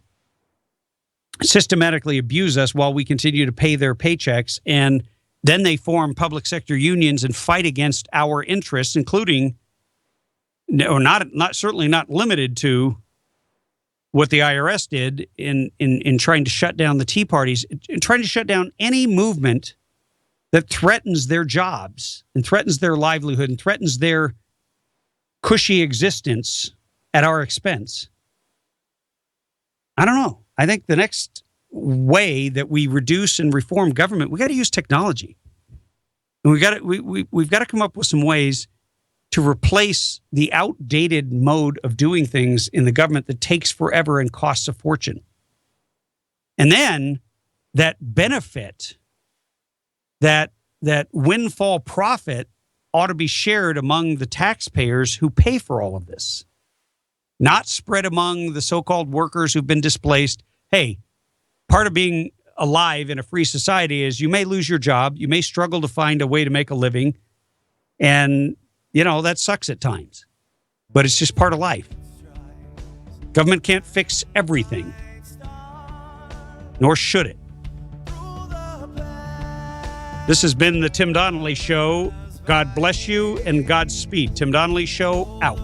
systematically abuse us while we continue to pay their paychecks. And then they form public sector unions and fight against our interests, including, or not certainly not limited to, what the IRS did in trying to shut down the Tea Parties, in trying to shut down any movement that threatens their jobs and threatens their livelihood and threatens their cushy existence at our expense. I don't know. I think the next way that we reduce and reform government, we got to use technology. And we've got to come up with some ways to replace the outdated mode of doing things in the government that takes forever and costs a fortune. And then that benefit, that windfall profit ought to be shared among the taxpayers who pay for all of this, not spread among the so-called workers who've been displaced. Hey, part of being alive in a free society is you may lose your job, you may struggle to find a way to make a living, and that sucks at times, but it's just part of life. Government can't fix everything, nor should it. This has been the Tim Donnelly Show. God bless you and Godspeed. Tim Donnelly Show out.